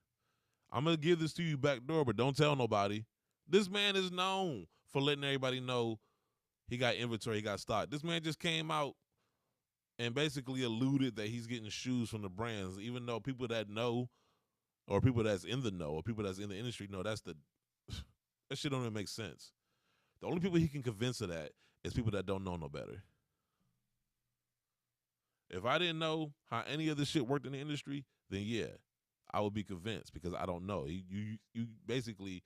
I'm going to give this to you backdoor, but don't tell nobody. This man is known for letting everybody know he got inventory, he got stock. This man just came out and basically alluded that he's getting shoes from the brands, even though people that know, or people that's in the know, or people that's in the industry know that shit don't even make sense. The only people he can convince of that is people that don't know no better. If I didn't know how any of this shit worked in the industry, then yeah, I would be convinced because I don't know. You basically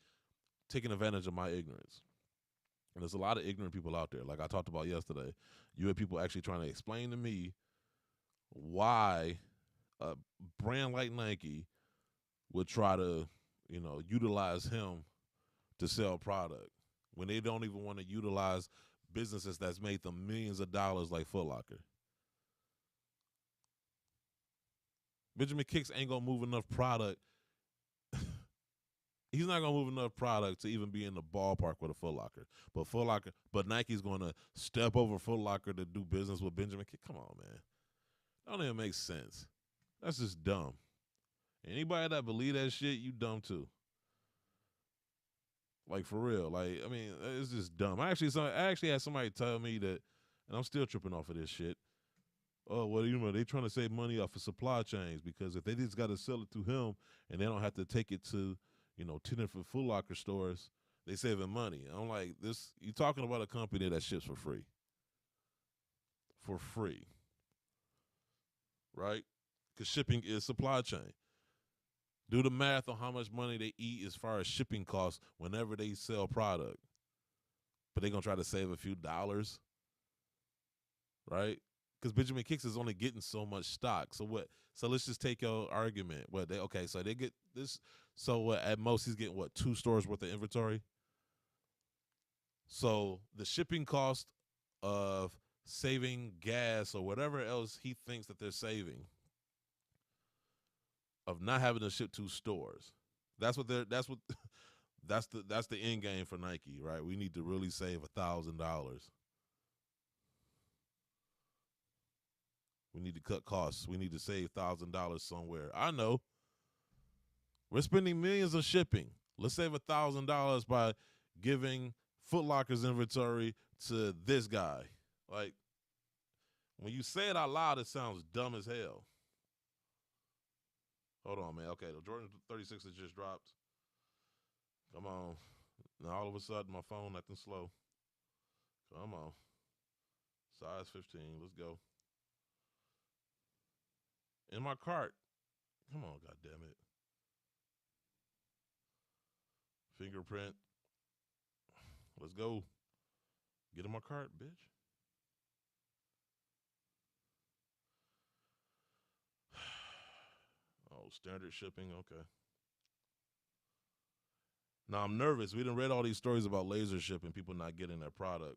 taking advantage of my ignorance. And there's a lot of ignorant people out there. Like I talked about yesterday, you had people actually trying to explain to me why a brand like Nike would try to, you know, utilize him to sell product when they don't even want to utilize businesses that's made them millions of dollars like Foot Locker. Benjamin Kicks ain't going to move enough product. He's not going to move enough product to even be in the ballpark with a Foot Locker. But Nike's going to step over Foot Locker to do business with Benjamin Kicks. Come on, man. That don't even make sense. That's just dumb. Anybody that believe that shit, you dumb too. Like, for real. Like, I mean, it's just dumb. I actually had somebody tell me that, and I'm still tripping off of this shit. Oh, well, you know, they trying to save money off of supply chains because if they just got to sell it to him and they don't have to take it to, you know, 10 different Foot Locker stores, they saving money. I'm like, this, you talking about a company that ships for free. For free. Right? Because shipping is supply chain. Do the math on how much money they eat as far as shipping costs whenever they sell product. But they're going to try to save a few dollars. Right? Because Benjamin Kicks is only getting so much stock. So what? So let's just take your argument. So they get this. So at most he's getting 2 stores worth of inventory. So the shipping cost of saving gas or whatever else he thinks that they're saving, of not having to ship 2 stores. That's the end game for Nike, right? We need to really save $1,000. We need to cut costs. We need to save $1,000 somewhere. I know. We're spending millions on shipping. Let's save $1,000 by giving Foot Locker's inventory to this guy. Like, when you say it out loud, it sounds dumb as hell. Hold on, man. Okay, the Jordan 36 has just dropped. Come on. Now, all of a sudden, my phone acting slow. Come on. Size 15. Let's go. In my cart. Come on, goddammit. Fingerprint. Let's go. Get in my cart, bitch. Oh, standard shipping. Okay. Now I'm nervous. We done read all these stories about laser shipping, people not getting their product.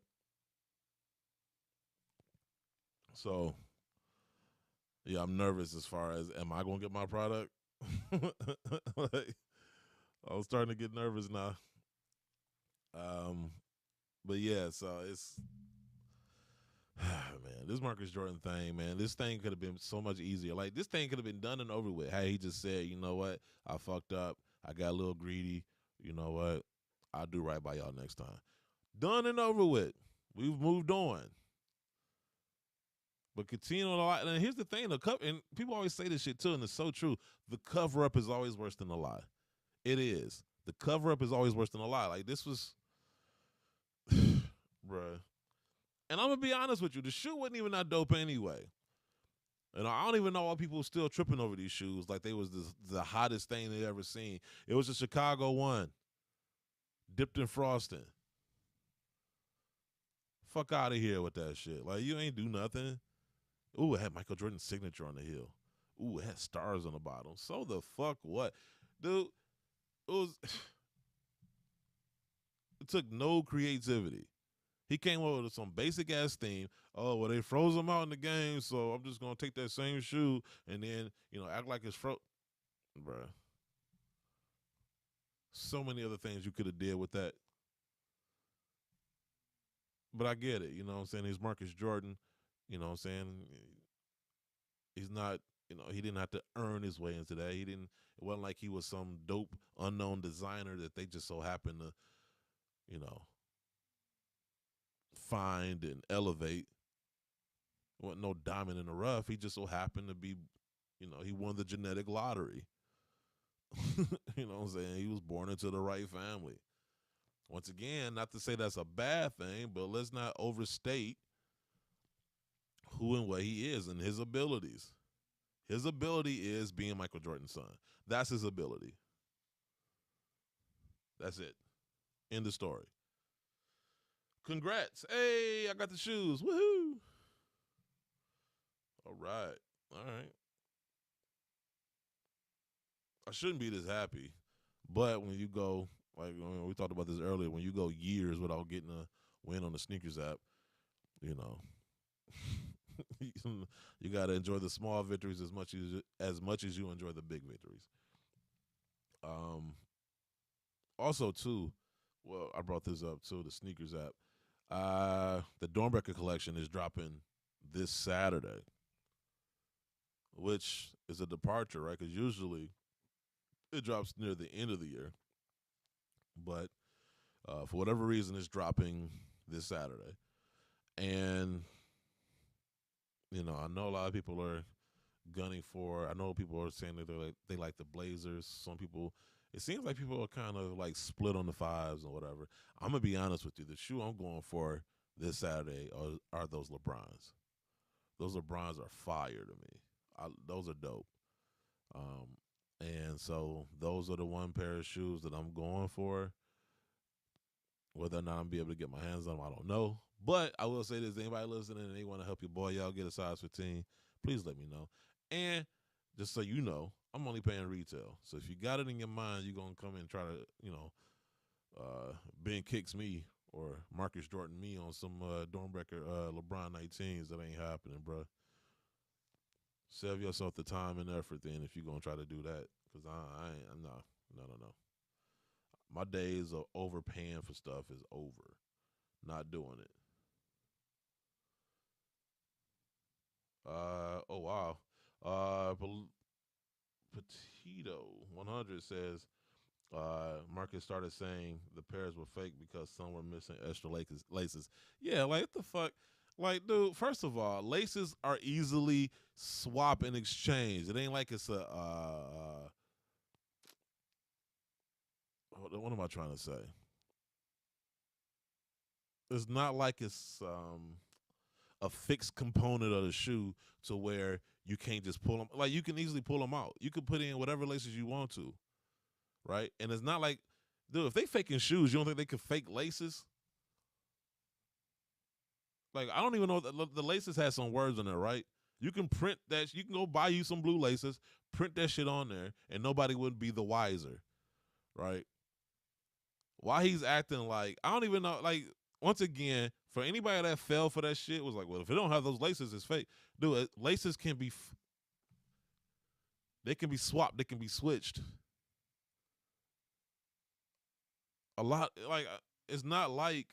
So yeah, I'm nervous as far as am I gonna get my product? Like, I'm starting to get nervous now. Um, but yeah, so it's man, this Marcus Jordan thing, man, this thing could have been so much easier. Like this thing could have been done and over with. Hey, he just said, you know what, I fucked up. I got a little greedy. You know what? I'll do right by y'all next time. Done and over with. We've moved on. But continue on a lot. And here's the thing: and people always say this shit too, and it's so true. The cover up is always worse than the lie. It is. The cover up is always worse than the lie. Like this was, bruh. And I'm gonna be honest with you, the shoe wasn't even that dope anyway. And I don't even know why people are still tripping over these shoes like they was the hottest thing they ever seen. It was a Chicago one, dipped in frosting. Fuck out of here with that shit. Like you ain't do nothing. Ooh, it had Michael Jordan's signature on the heel. Ooh, it had stars on the bottom. So the fuck what? Dude, it took no creativity. He came up with some basic ass theme. Oh, well, they froze him out in the game, so I'm just gonna take that same shoe and then, act like it's bruh. So many other things you could have did with that. But I get it, you know what I'm saying? He's Marcus Jordan, you know what I'm saying? He's not, he didn't have to earn his way into that. It wasn't like he was some dope unknown designer that they just so happened to, find and elevate. There wasn't no diamond in the rough. He just so happened to be, he won the genetic lottery. You know what I'm saying? He was born into the right family. Once again, not to say that's a bad thing, but let's not overstate who and what he is and his abilities. His ability is being Michael Jordan's son. That's his ability. That's it. End of story. Congrats. Hey, I got the shoes. Woohoo. All right. All right. I shouldn't be this happy, but when you go, like we talked about this earlier, when you go years without getting a win on the sneakers app, you got to enjoy the small victories as much as you enjoy the big victories. Also, too, well, I brought this up too. The sneakers app, the Dornbrecher collection is dropping this Saturday, which is a departure, right? Because usually it drops near the end of the year, but for whatever reason, it's dropping this Saturday, and I know a lot of people are gunning for. I know people are saying that they like the Blazers. Some people, it seems like people are kind of like split on the fives or whatever. I'm gonna be honest with you. The shoe I'm going for this Saturday are those LeBrons. Those LeBrons are fire to me. Those are dope. And so those are the one pair of shoes that I'm going for. Whether or not I'm be able to get my hands on them, I don't know. But I will say this: anybody listening and they want to help your boy out get a size 15, please let me know. And just so you know, I'm only paying retail. So if you got it in your mind, you're gonna come and try to, Ben Kicks me or Marcus Jordan me on some Dornbrecher LeBron 19s, that ain't happening, bro. Save yourself the time and effort then if you're gonna try to do that, because I'm not. No. My days of overpaying for stuff is over. Not doing it. Oh wow. Petito 100 says Marcus started saying the pairs were fake because some were missing extra laces. Yeah, like what the fuck? Like, dude, first of all, laces are easily swap and exchange. It ain't like it's a what am I trying to say? It's not like it's a fixed component of the shoe to where you can't just pull them. Like, you can easily pull them out. You can put in whatever laces you want to, right? And it's not like Dude, if they faking shoes, you don't think they could fake laces? Like, I don't even know. The laces has some words in there, right? You can print that. You can go buy you some blue laces, print that shit on there, and nobody would be the wiser, right? Why he's acting like, I don't even know. Like, once again, for anybody that fell for that shit, was like, well, if it don't have those laces, it's fake. Dude, laces can be, they can be swapped. They can be switched. A lot, like, it's not like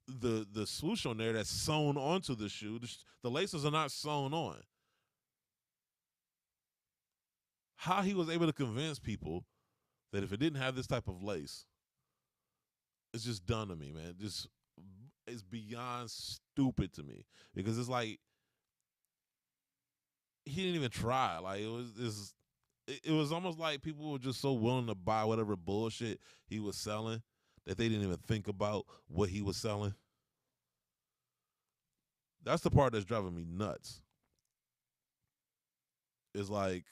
the swoosh on there that's sewn onto the shoe. The laces are not sewn on. How he was able to convince people that if it didn't have this type of lace, it's just done to me, man. It's beyond stupid to me, because it's like he didn't even try. Like, it was almost like people were just so willing to buy whatever bullshit he was selling that they didn't even think about what he was selling. That's the part that's driving me nuts. It's like,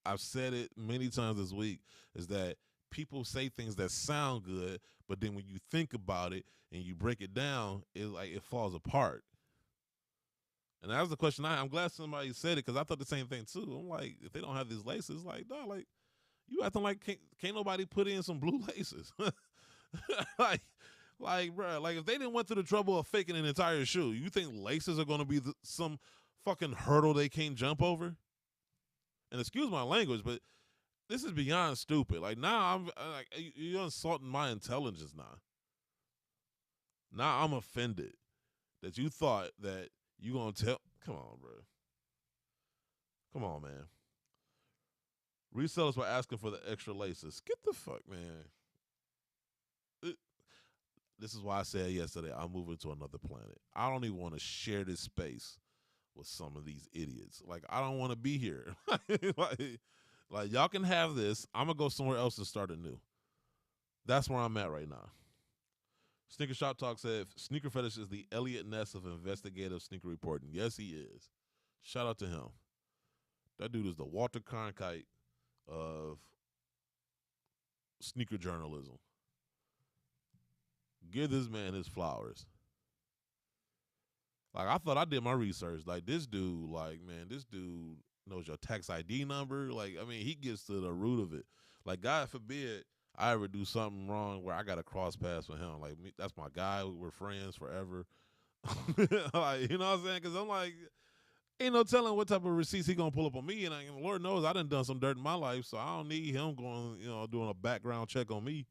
I've said it many times this week, is that people say things that sound good, but then when you think about it and you break it down, it falls apart. And that was the question I'm glad somebody said it, because I thought the same thing too. I'm like, if they don't have these laces, like, dog, like, you acting like can't nobody put in some blue laces. like, bro, like, if they didn't went through the trouble of faking an entire shoe, you think laces are going to be some fucking hurdle they can't jump over? And excuse my language, but this is beyond stupid. Like, now I'm like, you're insulting my intelligence now. Now I'm offended that you thought that you gonna tell. Come on, bro. Come on, man. Resellers were asking for the extra laces. Get the fuck, man. This is why I said yesterday, I'm moving to another planet. I don't even want to share this space with some of these idiots. Like, I don't want to be here. like, y'all can have this. I'm going to go somewhere else and start anew. That's where I'm at right now. Sneaker Shop Talk said, Sneaker Fetish is the Elliot Ness of investigative sneaker reporting. Yes, he is. Shout out to him. That dude is the Walter Cronkite of sneaker journalism. Give this man his flowers. Like, I thought I did my research. Like, this dude, like, man, this dude knows your tax ID number. Like, I mean, he gets to the root of it. Like, God forbid I ever do something wrong where I got to cross paths with him. Like, that's my guy. We're friends forever. Like, you know what I'm saying? Because I'm like, ain't no telling what type of receipts he going to pull up on me. And Lord knows I done some dirt in my life, so I don't need him going, doing a background check on me.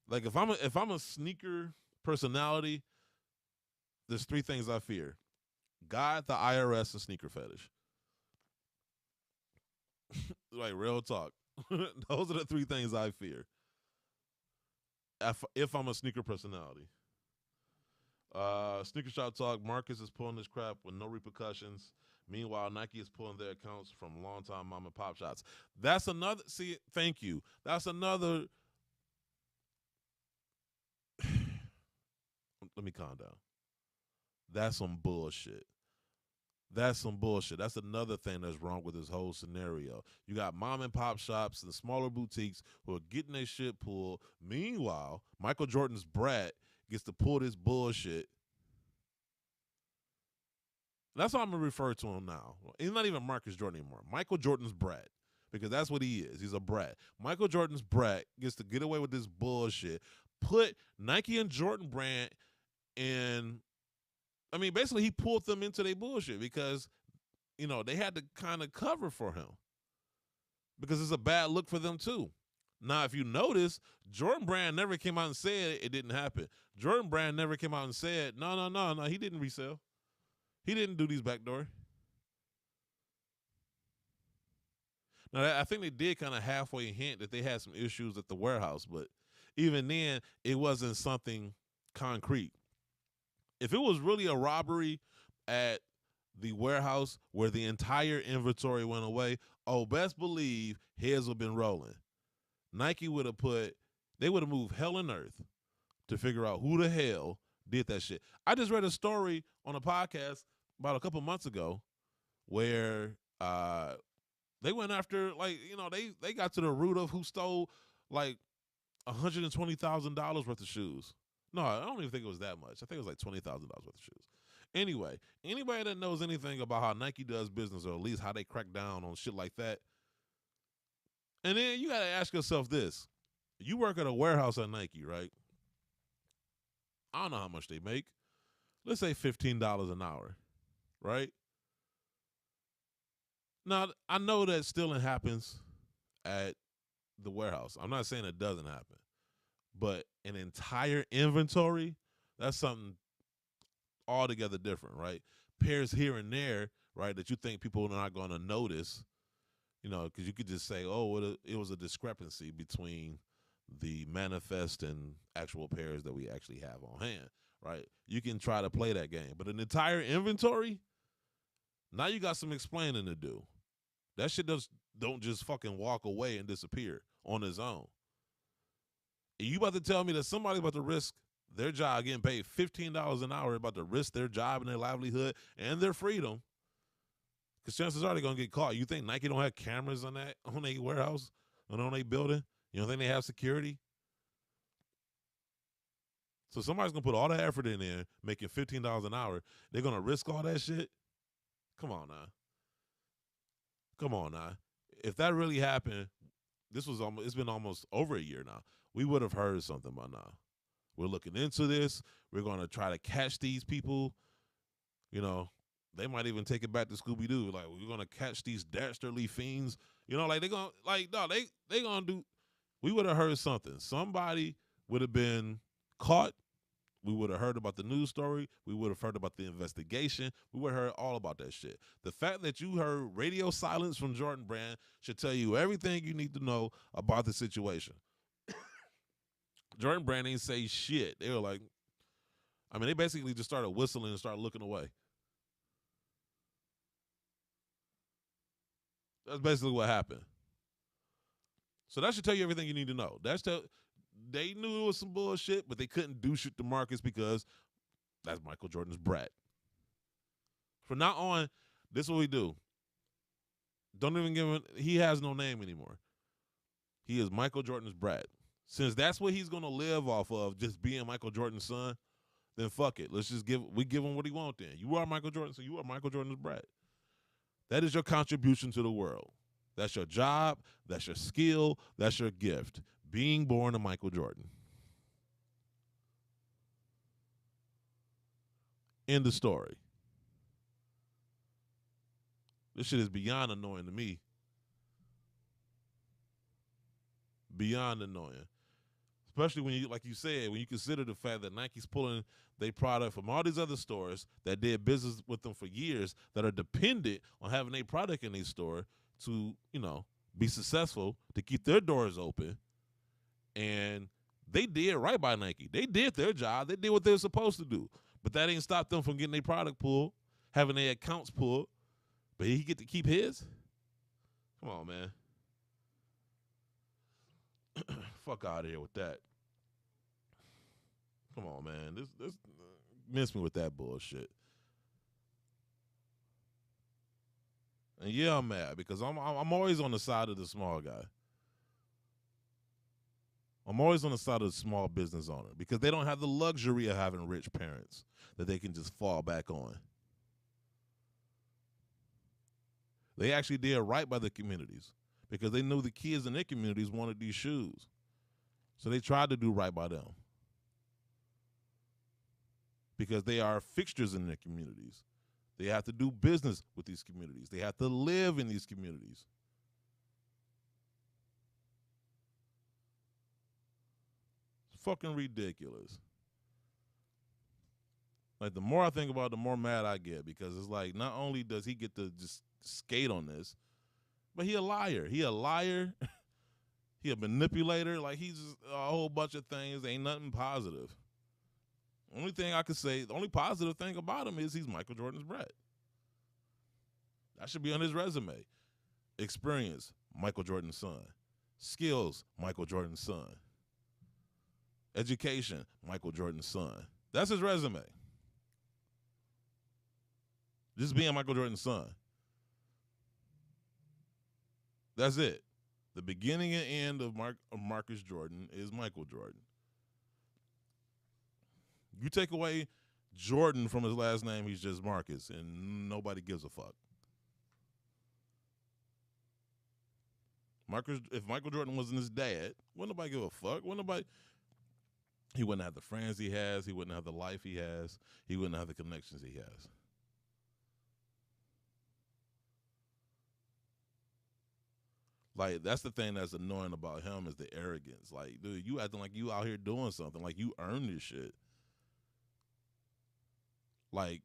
Like, if I'm a sneaker personality, there's three things I fear: God, the IRS, and sneaker fetish. Like, real talk. Those are the three things I fear if I'm a sneaker personality. Sneaker Shop Talk, Marcus is pulling this crap with no repercussions. Meanwhile, Nike is pulling their accounts from longtime mom and pop shops. That's another, see, thank you. That's another, let me calm down. That's some bullshit. That's some bullshit. That's another thing that's wrong with this whole scenario. You got mom and pop shops and smaller boutiques who are getting their shit pulled. Meanwhile, Michael Jordan's brat gets to pull this bullshit. That's how I'm going to refer to him now. He's not even Marcus Jordan anymore. Michael Jordan's brat, because that's what he is. He's a brat. Michael Jordan's brat gets to get away with this bullshit. Put Nike and Jordan brand in, I mean, basically he pulled them into their bullshit because, they had to kind of cover for him because it's a bad look for them too. Now, if you notice, Jordan Brand never came out and said it didn't happen. Jordan Brand never came out and said, no, he didn't resell. He didn't do these backdoor. Now, I think they did kind of halfway hint that they had some issues at the warehouse, but even then, it wasn't something concrete. If it was really a robbery at the warehouse where the entire inventory went away, best believe heads would have been rolling. Nike would have they would have moved hell and earth to figure out who the hell did that shit. I just read a story on a podcast about a couple months ago where they went after, they got to the root of who stole like $120,000 worth of shoes. No, I don't even think it was that much. I think it was like $20,000 worth of shoes. Anyway, anybody that knows anything about how Nike does business, or at least how they crack down on shit like that, and then you got to ask yourself this. You work at a warehouse at Nike, right? I don't know how much they make. Let's say $15 an hour, right? Now, I know that stealing happens at the warehouse. I'm not saying it doesn't happen. But an entire inventory, that's something altogether different, right? Pairs here and there, right, that you think people are not going to notice, because you could just say, oh, it was a discrepancy between the manifest and actual pairs that we actually have on hand, right? You can try to play that game. But an entire inventory, now you got some explaining to do. That shit don't just fucking walk away and disappear on its own. And you about to tell me that somebody's about to risk their job getting paid $15 an hour, about to risk their job and their livelihood and their freedom, because chances are they're going to get caught. You think Nike don't have cameras on their warehouse and on their building? You don't think they have security? So somebody's going to put all that effort in there, making $15 an hour. They're going to risk all that shit? Come on now. Come on now. If that really happened, it's been almost over a year now. We would have heard something by now. We're looking into this. We're going to try to catch these people. They might even take it back to Scooby-Doo. Like, we're going to catch these dastardly fiends. Like, they're going to, like, no, they going to do, we would have heard something. Somebody would have been caught. We would have heard about the news story. We would have heard about the investigation. We would have heard all about that shit. The fact that you heard radio silence from Jordan Brand should tell you everything you need to know about the situation. Jordan Brand ain't say shit. They were like, they basically just started whistling and started looking away. That's basically what happened. So that should tell you everything you need to know. They knew it was some bullshit, but they couldn't do shit to Marcus because that's Michael Jordan's brat. From now on, this is what we do. Don't even give him, he has no name anymore. He is Michael Jordan's brat. Since that's what he's going to live off of, just being Michael Jordan's son, then fuck it. Let's just give him what he wants then. You are Michael Jordan, so you are Michael Jordan's brat. That is your contribution to the world. That's your job. That's your skill. That's your gift. Being born a Michael Jordan. End of story. This shit is beyond annoying to me. Beyond annoying. Especially when you, like you said, when you consider the fact that Nike's pulling their product from all these other stores that did business with them for years, that are dependent on having their product in their store to, be successful, to keep their doors open. And they did right by Nike. They did their job. They did what they were supposed to do. But that ain't stopped them from getting their product pulled, having their accounts pulled. But he get to keep his? Come on, man. Fuck out of here with that. Come on, man. This miss me with that bullshit. And yeah, I'm mad because I'm always on the side of the small guy. I'm always on the side of the small business owner because they don't have the luxury of having rich parents that they can just fall back on. They actually did right by the communities because they knew the kids in their communities wanted these shoes. So they tried to do right by them because they are fixtures in their communities. They have to do business with these communities. They have to live in these communities. It's fucking ridiculous. Like, the more I think about it, the more mad I get because it's like, not only does he get to just skate on this, but he a liar. He a liar. He a manipulator. Like, he's just a whole bunch of things. Ain't nothing positive. Only thing I could say, the only positive thing about him is he's Michael Jordan's brat. That should be on his resume. Experience, Michael Jordan's son. Skills, Michael Jordan's son. Education, Michael Jordan's son. That's his resume. Just being Michael Jordan's son. That's it. The beginning and end of Marcus Jordan is Michael Jordan. You take away Jordan from his last name, he's just Marcus, and nobody gives a fuck. If Michael Jordan wasn't his dad, wouldn't nobody give a fuck? He wouldn't have the friends he has. He wouldn't have the life he has. He wouldn't have the connections he has. Like, that's the thing that's annoying about him is the arrogance. Like, dude, you acting like you out here doing something. Like, you earned this shit. Like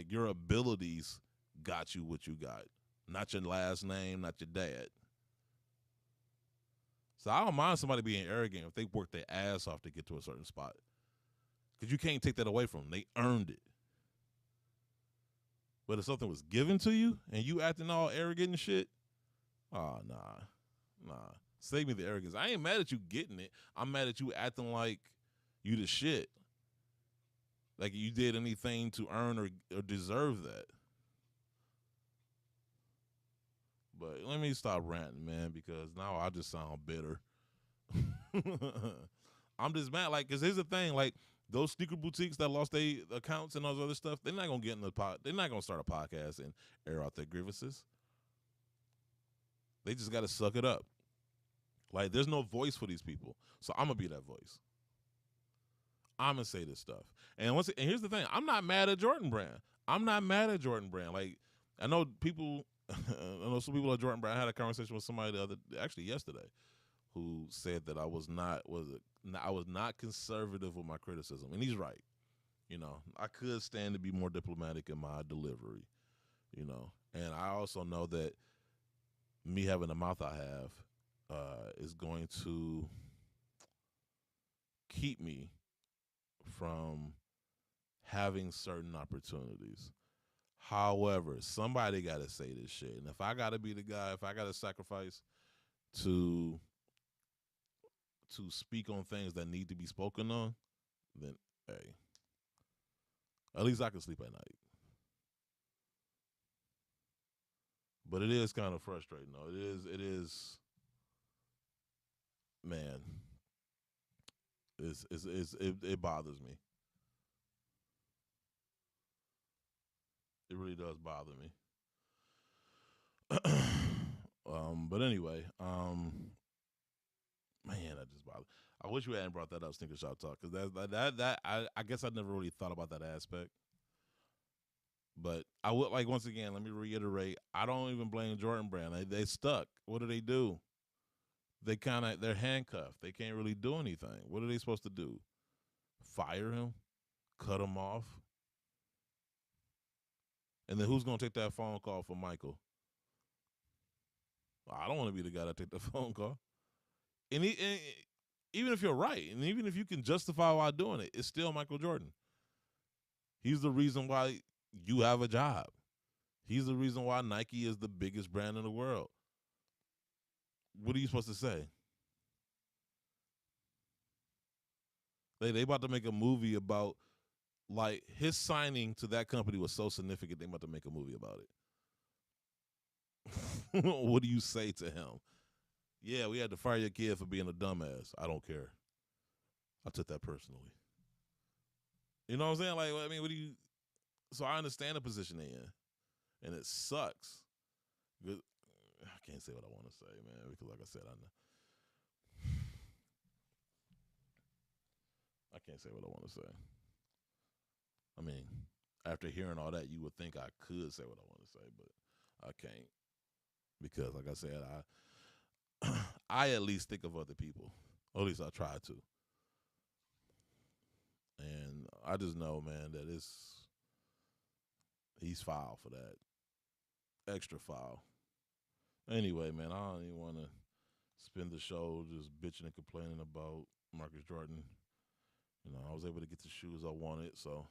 your abilities got you what you got. Not your last name, not your dad. So I don't mind somebody being arrogant if they work their ass off to get to a certain spot. Because you can't take that away from them. They earned it. But if something was given to you and you acting all arrogant and shit, oh, nah. Save me the arrogance. I ain't mad at you getting it. I'm mad at you acting like you the shit. Like you did anything to earn or deserve that. But let me stop ranting, man, because now I just sound bitter. I'm just mad. Like, because here's the thing. Like, those sneaker boutiques that lost their accounts and all this other stuff, they're not going to get in the they're not going to start a podcast and air out their grievances. They just got to suck it up. Like, there's no voice for these people. So I'm going to be that voice. I'm going to say this stuff. And here's the thing. I'm not mad at Jordan Brand. Like, I know people, I know some people at Jordan Brand. I had a conversation with somebody yesterday, who said that I was not conservative with my criticism. And he's right. You know, I could stand to be more diplomatic in my delivery, you know. And I also know that me having the mouth I have is going to keep me from having certain opportunities. However, somebody got to say this shit. And if I got to be the guy, if I got to sacrifice to speak on things that need to be spoken on, then, hey, at least I can sleep at night. But it is kind of frustrating, though. It is, man, it bothers me. It really does bother me. But anyway, man, that just bothers. I wish we hadn't brought that up, Sneaker Shop Talk, because I guess I never really thought about that aspect. But I would, like, once again, let me reiterate, I don't even blame Jordan Brand. They stuck. What do? They're handcuffed. They can't really do anything. What are they supposed to do? Fire him? Cut him off? And then who's going to take that phone call for Michael? I don't want to be the guy that take the phone call. And even if you're right, and even if you can justify why doing it, it's still Michael Jordan. He's the reason why you have a job. He's the reason why Nike is the biggest brand in the world. What are you supposed to say? They about to make a movie about, like, his signing to that company was so significant, they about to make a movie about it. What do you say to him? Yeah, we had to fire your kid for being a dumbass. I don't care. I took that personally. You know what I'm saying? Like, I mean, what do you... So I understand the position they're in. And it sucks. I can't say what I want to say, man, because like I said, I can't say what I want to say. I mean, after hearing all that, you would think I could say what I want to say, but I can't. Because, like I said, I at least think of other people. Or at least I try to. And I just know, man, that he's foul for that. Extra foul. Anyway, man, I don't even want to spend the show just bitching and complaining about Marcus Jordan. You know, I was able to get the shoes I wanted, so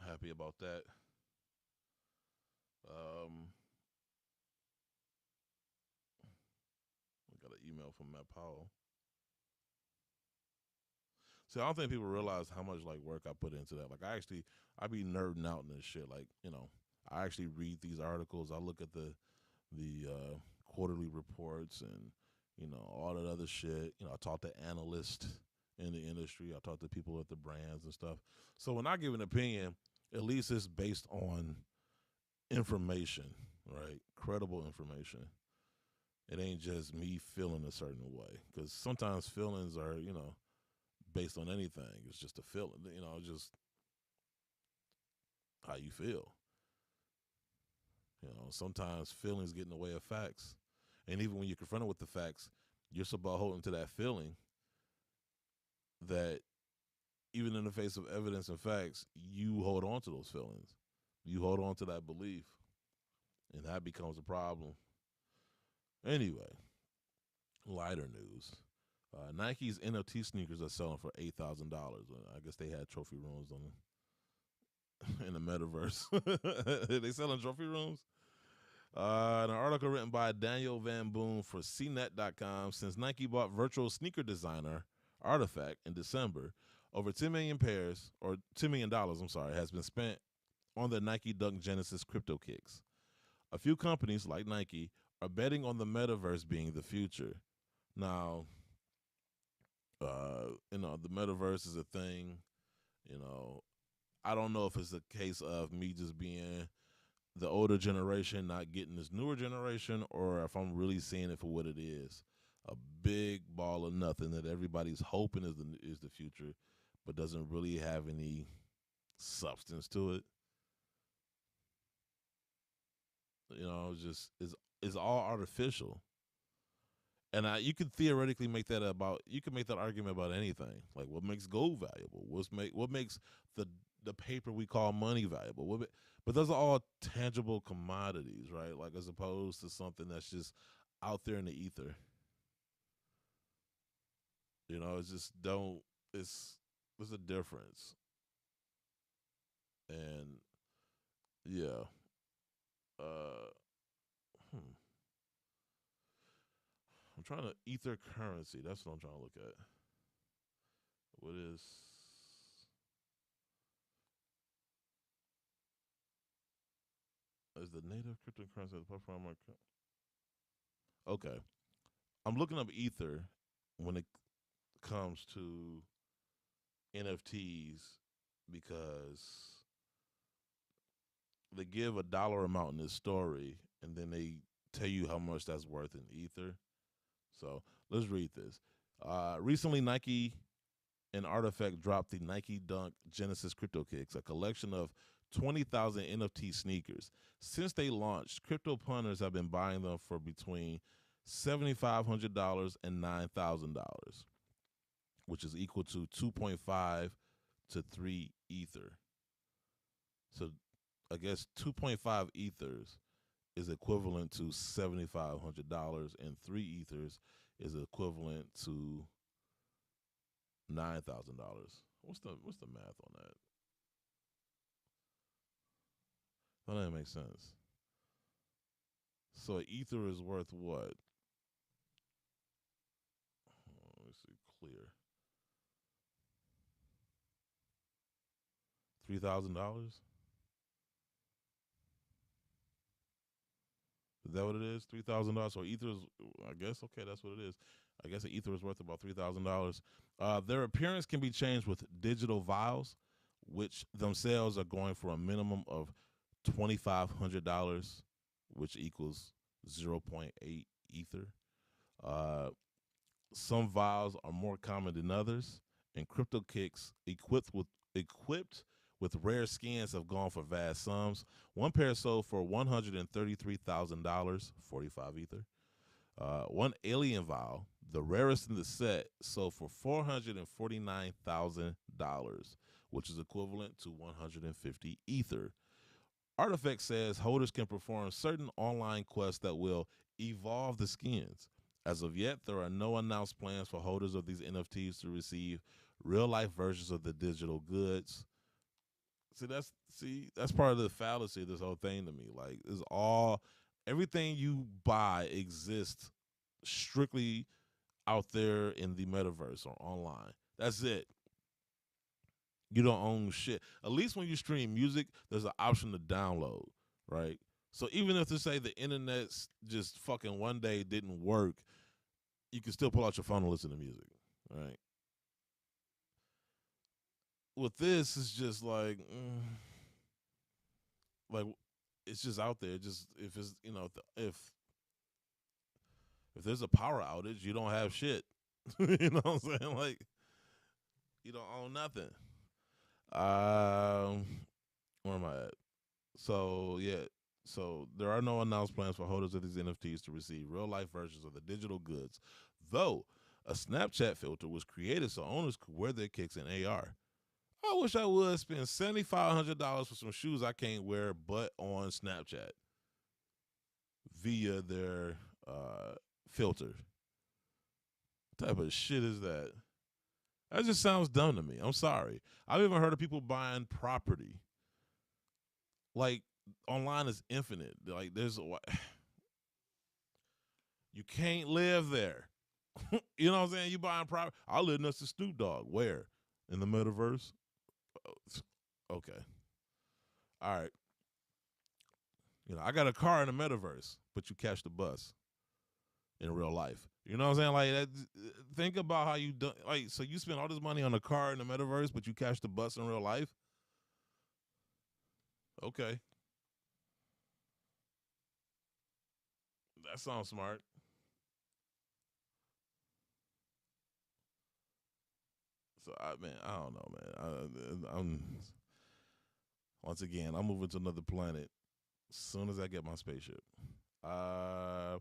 I'm happy about that. I got an email from Matt Powell. See, I don't think people realize how much, like, work I put into that. Like, I be nerding out in this shit. Like, you know, I actually read these articles. I look at the quarterly reports and, all that other shit. I talk to analysts in the industry. I talk to people at the brands and stuff. So when I give an opinion, at least it's based on information, right? Credible information. It ain't just me feeling a certain way, because sometimes feelings are, based on anything. It's just a feeling, just how you feel. Sometimes feelings get in the way of facts. And even when you're confronted with the facts, you're so about holding to that feeling that even in the face of evidence and facts, you hold on to those feelings. You hold on to that belief. And that becomes a problem. Anyway, lighter news. Nike's NFT sneakers are selling for $8,000. I guess they had trophy rooms in the metaverse. They selling trophy rooms? An article written by Daniel Van Boom for CNET.com. Since Nike bought virtual sneaker designer Artifact in December, over $10 million, has been spent on the Nike Dunk Genesis crypto kicks. A few companies like Nike are betting on the metaverse being the future. Now, the metaverse is a thing. I don't know if it's a case of me just being the older generation not getting this newer generation, or if I'm really seeing it for what it is. A big ball of nothing that everybody's hoping is the future, but doesn't really have any substance to it. It's all artificial. And you could theoretically make that argument about anything. Like, what makes gold valuable? What makes the paper we call money valuable? But those are all tangible commodities, right? Like, as opposed to something that's just out there in the ether. It's just there's a difference. And yeah. I'm trying to ether currency. That's what I'm trying to look at. What is the native cryptocurrency of the platform? Okay. I'm looking up ether when it comes to NFTs, because they give a dollar amount in this story and then they tell you how much that's worth in ether. So let's read this. Recently, Nike and Artifact dropped the Nike Dunk Genesis Crypto Kicks, a collection of 20,000 NFT sneakers. Since they launched, crypto punters have been buying them for between $7,500 and $9,000, which is equal to 2.5 to 3 ether. So I guess 2.5 ethers is equivalent to $7,500, and 3 ethers is equivalent to $9,000. What's the math on that? That doesn't make sense. So an ether is worth what? Let me see. Clear. $3,000? Is that what it is? $3,000. So ether is, I guess, okay, that's what it is. I guess an ether is worth about $3,000. Their appearance can be changed with digital vials, which themselves are going for a minimum of $2,500, which equals 0.8 ether. Some vials are more common than others, and crypto kicks equipped with rare skins have gone for vast sums. One pair sold for $133,000, 45 ether. One alien vial, the rarest in the set, sold for $449,000, which is equivalent to 150 ether. Artifact says holders can perform certain online quests that will evolve the skins. As of yet, there are no announced plans for holders of these NFTs to receive real-life versions of the digital goods. That's part of the fallacy of this whole thing to me. Like, everything you buy exists strictly out there in the metaverse or online. That's it. You don't own shit. At least when you stream music, there's an option to download, right? So even if to say the internet's just fucking one day didn't work, you can still pull out your phone and listen to music, right? With this, it's just like it's just out there. Just if it's if there's a power outage, you don't have shit. You know what I'm saying? Like you don't own nothing. Where am I at? So yeah, so there are no announced plans for holders of these NFTs to receive real life versions of the digital goods, though a Snapchat filter was created so owners could wear their kicks in AR. I wish I would spend $7,500 for some shoes I can't wear but on Snapchat via their filter. What type of shit is that? That just sounds dumb to me. I'm sorry. I've even heard of people buying property. Like, online is infinite. Like, you can't live there. You know what I'm saying? You buying property. I live next to Snoop Dogg. Where? In the metaverse? Okay. All right. I got a car in the metaverse, but you catch the bus in real life. You know what I'm saying? Like, think about how you do. Like, so you spend all this money on a car in the metaverse, but you catch the bus in real life. Okay, that sounds smart. So I don't know, man. I'm once again, I'm moving to another planet as soon as I get my spaceship. Uh,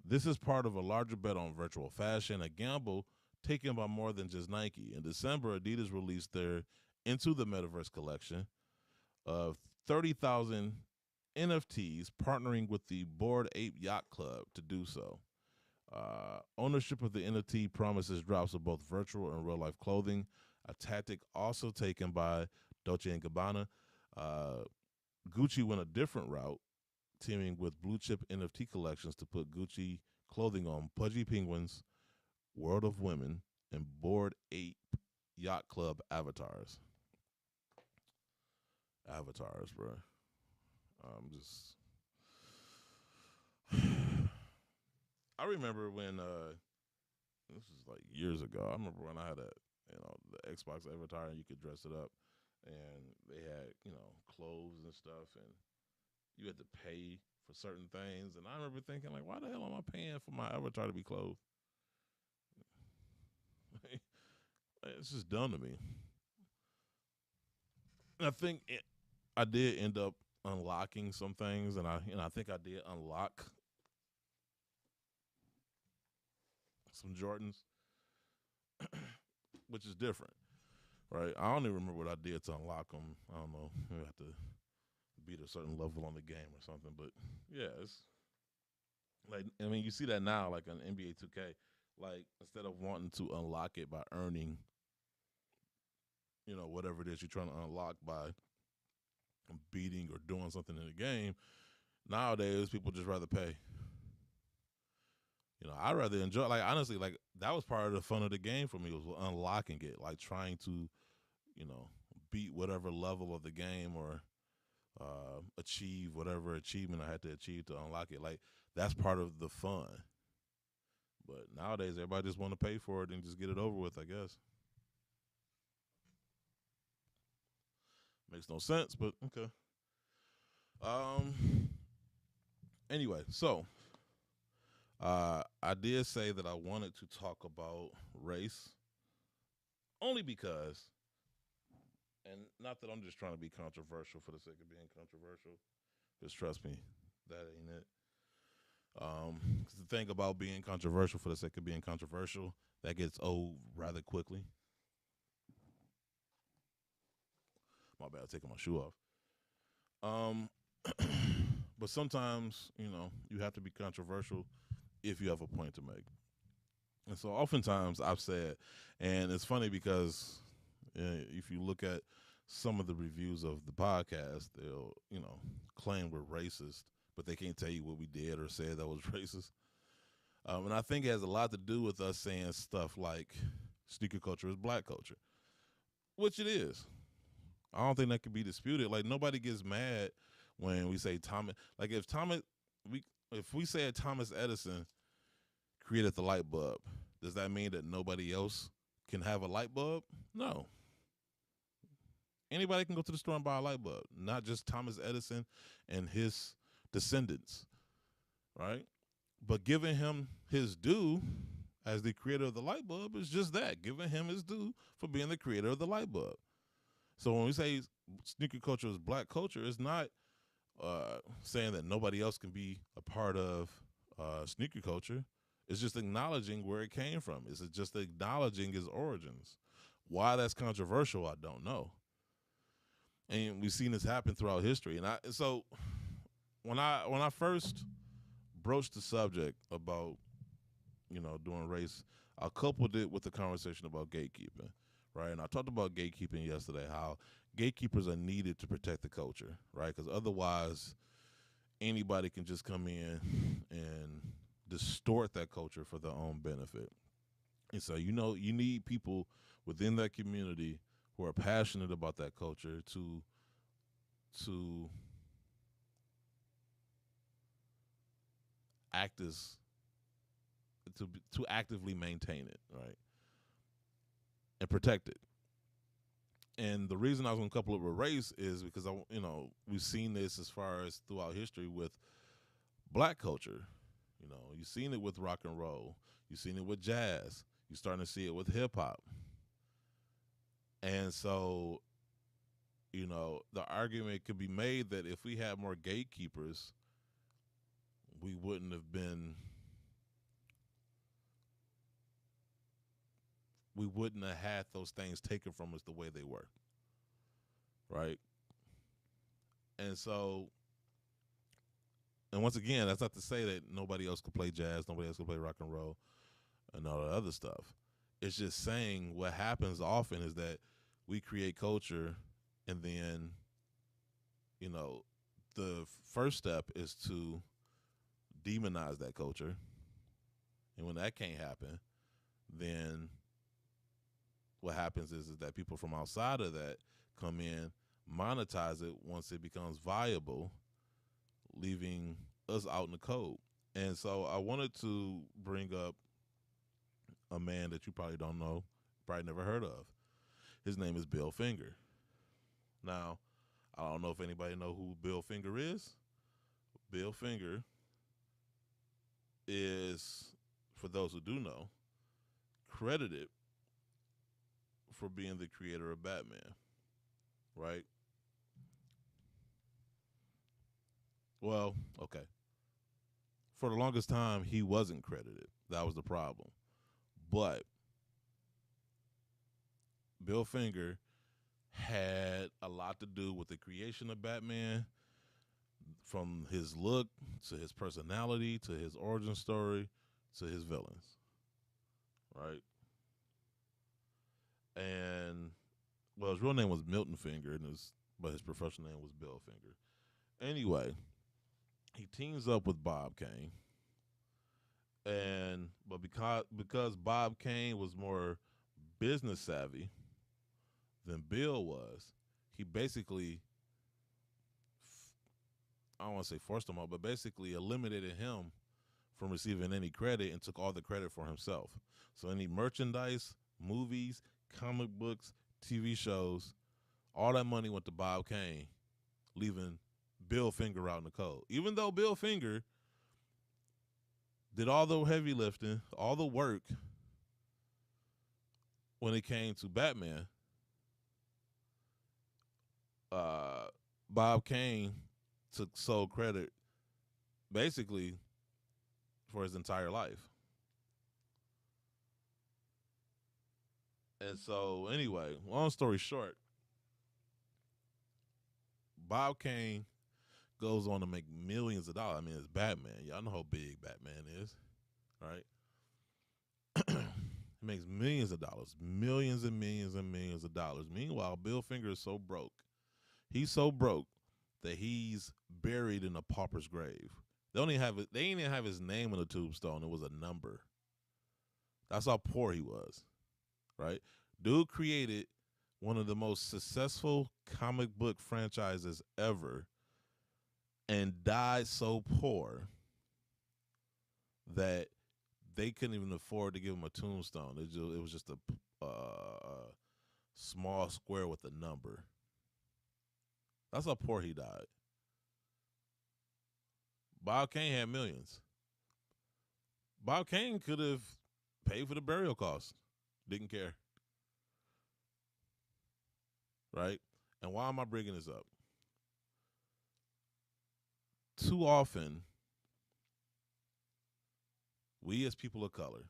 This is part of a larger bet on virtual fashion, a gamble taken by more than just Nike. In December, Adidas released their Into the Metaverse collection of 30,000 NFTs, partnering with the Bored Ape Yacht Club to do so. Ownership of the NFT promises drops of both virtual and real life clothing, a tactic also taken by Dolce & Gabbana. Gucci went a different route, teaming with blue chip NFT collections to put Gucci clothing on Pudgy Penguins, World of Women, and Bored Ape Yacht Club avatars. Avatars, bro. Just. I remember when this was like years ago. I remember when I had the Xbox avatar and you could dress it up, and they had clothes and stuff, and you had to pay for certain things. And I remember thinking, like, why the hell am I paying for my avatar to be clothed? It's just dumb to me. And I think I did end up unlocking some things, and I think I did unlock some Jordans, which is different, right? I don't even remember what I did to unlock them. I don't know. Maybe I have to beat a certain level on the game or something. But yeah, it's like, I mean, you see that now, like on NBA 2K. Like, instead of wanting to unlock it by earning, whatever it is you're trying to unlock by beating or doing something in the game, nowadays people just rather pay. I'd rather enjoy. Like, honestly, like, that was part of the fun of the game for me, was unlocking it, like trying to, beat whatever level of the game or achieve whatever achievement I had to achieve to unlock it. Like, that's part of the fun. But nowadays, everybody just want to pay for it and just get it over with, I guess. Makes no sense, but okay. Anyway, so I did say that I wanted to talk about race only because, and not that I'm just trying to be controversial for the sake of being controversial, because trust me, that ain't it. 'Cause the thing about being controversial for the sake of being controversial, that gets old rather quickly. My bad, taking my shoe off. But sometimes, you have to be controversial if you have a point to make. And so oftentimes I've said, and it's funny because if you look at some of the reviews of the podcast, they'll, claim we're racist, but they can't tell you what we did or said that was racist. And I think it has a lot to do with us saying stuff like sneaker culture is black culture, which it is. I don't think that can be disputed. Like, nobody gets mad when we say Thomas. Like, if we say Thomas Edison created the light bulb. Does that mean that nobody else can have a light bulb? No. Anybody can go to the store and buy a light bulb, not just Thomas Edison and his descendants, right? But giving him his due as the creator of the light bulb is just that, giving him his due for being the creator of the light bulb. So when we say sneaker culture is black culture, it's not saying that nobody else can be a part of sneaker culture. It's just acknowledging where it came from. It's just acknowledging its origins. Why that's controversial, I don't know. And we've seen this happen throughout history. And so when I first broached the subject about, doing race, I coupled it with the conversation about gatekeeping, right? And I talked about gatekeeping yesterday, how gatekeepers are needed to protect the culture, right? Because otherwise, anybody can just come in and distort that culture for their own benefit. And so, you need people within that community who are passionate about that culture to act as to actively maintain it, right, and protect it. And the reason I was going to couple it with race is because we've seen this as far as throughout history with black culture. You've seen it with rock and roll. You've seen it with jazz. You're starting to see it with hip hop. And so, the argument could be made that if we had more gatekeepers, we wouldn't have had those things taken from us the way they were. Right? And so, and once again, that's not to say that nobody else could play jazz, nobody else could play rock and roll, and all that other stuff. It's just saying what happens often is that we create culture, and then, the first step is to demonize that culture. And when that can't happen, then what happens is that people from outside of that come in, monetize it once it becomes viable, leaving us out in the cold. And so I wanted to bring up a man that you probably don't know, probably never heard of. His name is Bill Finger. Now, I don't know if anybody know who Bill Finger is. Bill Finger is, for those who do know, credited for being the creator of Batman, right? Well, okay. For the longest time, he wasn't credited. That was the problem. But Bill Finger had a lot to do with the creation of Batman, from his look to his personality to his origin story to his villains, right? And, well, his real name was Milton Finger, but his professional name was Bill Finger. Anyway, he teams up with Bob Kane, but because Bob Kane was more business savvy than Bill was, he basically, I don't want to say forced him out, but basically eliminated him from receiving any credit and took all the credit for himself. So any merchandise, movies, comic books, TV shows, all that money went to Bob Kane, leaving Bill Finger out in the cold. Even though Bill Finger did all the heavy lifting, all the work when it came to Batman, Bob Kane took sole credit basically for his entire life. And so, anyway, long story short, Bob Kane goes on to make millions of dollars. I mean, it's Batman. Y'all know how big Batman is, right? He makes millions of dollars, millions and millions and millions of dollars. Meanwhile, Bill Finger is so broke. He's so broke that he's buried in a pauper's grave. They didn't even have his name on the tombstone. It was a number. That's how poor he was, right? Dude created one of the most successful comic book franchises ever and died so poor that they couldn't even afford to give him a tombstone. It was just a small square with a number. That's how poor he died. Bob Kane had millions. Bob Kane could have paid for the burial costs. Didn't care. Right? And why am I bringing this up? Too often, we as people of color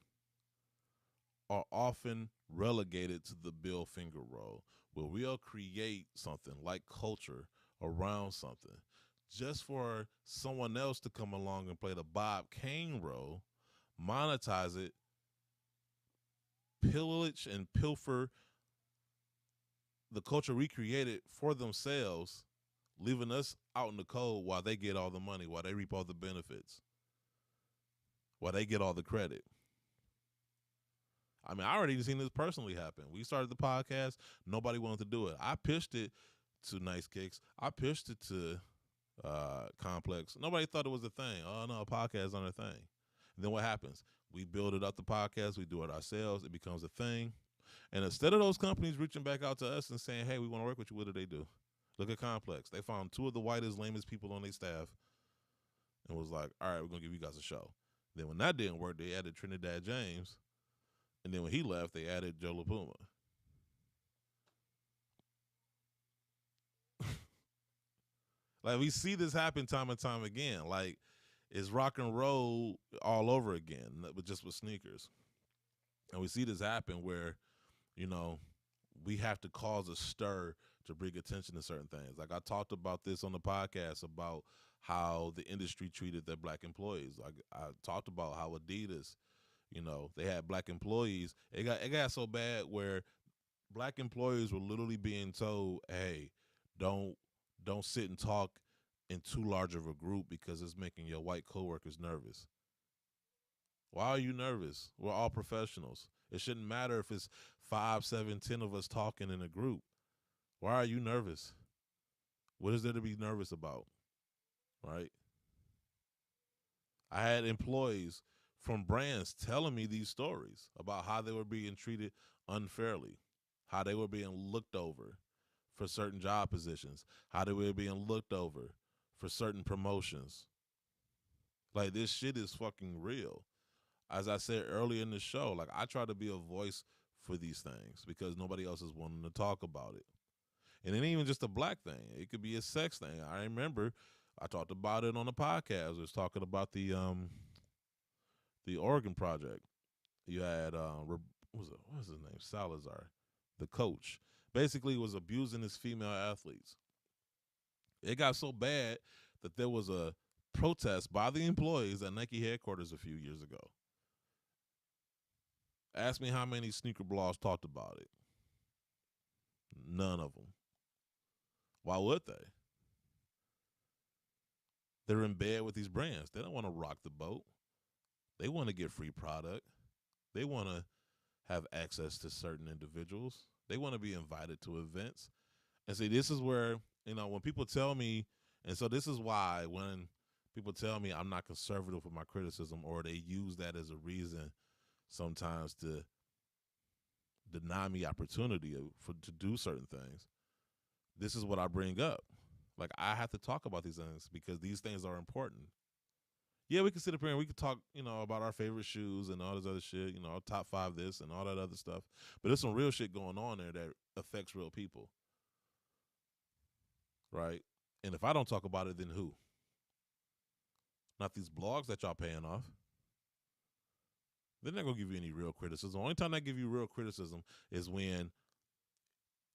are often relegated to the Bill Finger role, where we'll create something like culture around something just for someone else to come along and play the Bob Kane role, monetize it, pillage and pilfer the culture we created for themselves, leaving us out in the cold while they get all the money, while they reap all the benefits, while they get all the credit. I mean, I already seen this personally happen. We started the podcast. Nobody wanted to do it. I pitched it to Nice Kicks. I pitched it to Complex. Nobody thought it was a thing. Oh, no, a podcast on a thing. And then what happens? We build it up the podcast. We do it ourselves. It becomes a thing. And instead of those companies reaching back out to us and saying, hey, we want to work with you, what do they do? Look at Complex. They found two of the whitest, lamest people on their staff and was like, all right, we're going to give you guys a show. Then when that didn't work, they added Trinidad James. And then when he left, they added Joe LaPuma. Like, we see this happen time and time again. Like, it's rock and roll all over again, but just with sneakers. And we see this happen where, you know, we have to cause a stir to bring attention to certain things. Like, I talked about this on the podcast about how the industry treated their black employees. Like, I talked about how Adidas, you know, they had black employees. It got so bad where black employees were literally being told, hey, don't sit and talk in too large of a group because it's making your white coworkers nervous. Why are you nervous? We're all professionals. It shouldn't matter if it's 5, 7, 10 of us talking in a group. Why are you nervous? What is there to be nervous about? Right? I had employees from brands telling me these stories about how they were being treated unfairly, how they were being looked over for certain job positions, how they were being looked over for certain promotions. Like, this shit is fucking real. As I said earlier in the show, like, I try to be a voice for these things because nobody else is wanting to talk about it. And it ain't even just a black thing. It could be a sex thing. I remember I talked about it on the podcast. I was talking about the Oregon Project. You had what's his name? Salazar, the coach. Basically was abusing his female athletes. It got so bad that there was a protest by the employees at Nike headquarters a few years ago. Ask me how many sneaker blogs talked about it. None of them. Why would they? They're in bed with these brands. They don't want to rock the boat. They want to get free product. They want to have access to certain individuals. They want to be invited to events. And see, this is where, you know, when people tell me, and so this is why when people tell me I'm not conservative with my criticism, or they use that as a reason sometimes to deny me opportunity to do certain things, this is what I bring up. Like, I have to talk about these things because these things are important. Yeah, we can sit up here and we can talk, you know, about our favorite shoes and all this other shit, you know, top 5 this and all that other stuff. But there's some real shit going on there that affects real people. Right? And if I don't talk about it, then who? Not these blogs that y'all paying off. They're not going to give you any real criticism. The only time they give you real criticism is when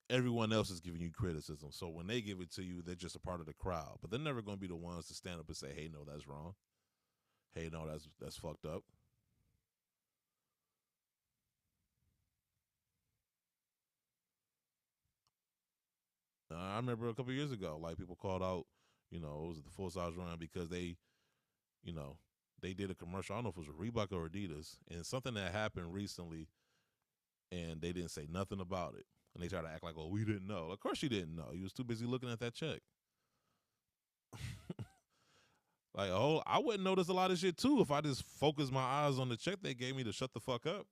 everyone else is giving you criticism. So when they give it to you, they're just a part of the crowd. But they're never going to be the ones to stand up and say, hey, no, that's wrong. Hey, no, that's fucked up. I remember a couple years ago, like, people called out, you know, it was the Full Size Run because they, you know, they did a commercial. I don't know if it was Reebok or Adidas, and something that happened recently, and they didn't say nothing about it. And they tried to act like, oh, we didn't know. Of course you didn't know. You was too busy looking at that check. Like, oh, I wouldn't notice a lot of shit too if I just focused my eyes on the check they gave me to shut the fuck up.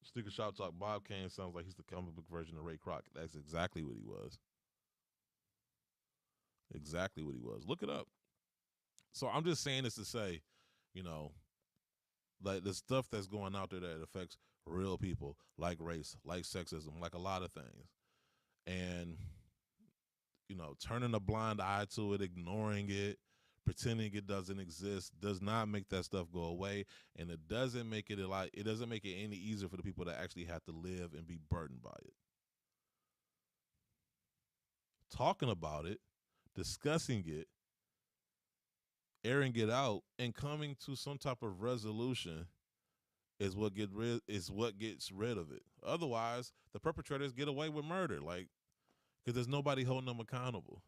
Sticker Shop Talk, Bob Kane sounds like he's the comic book version of Ray Kroc. That's exactly what he was. Exactly what he was. Look it up. So I'm just saying this to say, you know, like the stuff that's going out there that affects real people, like race, like sexism, like a lot of things. And, you know, turning a blind eye to it, ignoring it, pretending it doesn't exist does not make that stuff go away. And it doesn't make it it doesn't make it any easier for the people that actually have to live and be burdened by it. Talking about it, discussing it, airing it out, and coming to some type of resolution is what gets rid of it. Otherwise, the perpetrators get away with murder, like, because there's nobody holding them accountable.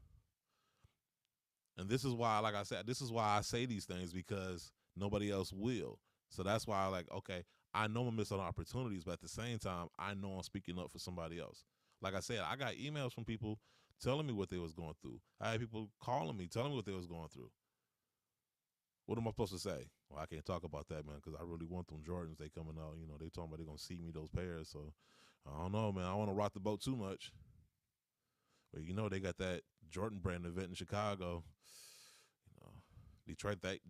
And this is why, like I said, this is why I say these things, because nobody else will. So that's why, like, okay, I know I'm missing opportunities, but at the same time, I know I'm speaking up for somebody else. Like I said, I got emails from people telling me what they was going through. I had people calling me, telling me what they was going through. What am I supposed to say? Well, I can't talk about that, man, because I really want them Jordans. They coming out, you know, they talking about they're going to see me those pairs. So, I don't know, man. I don't want to rock the boat too much. But, you know, they got that Jordan brand event in Chicago. You know,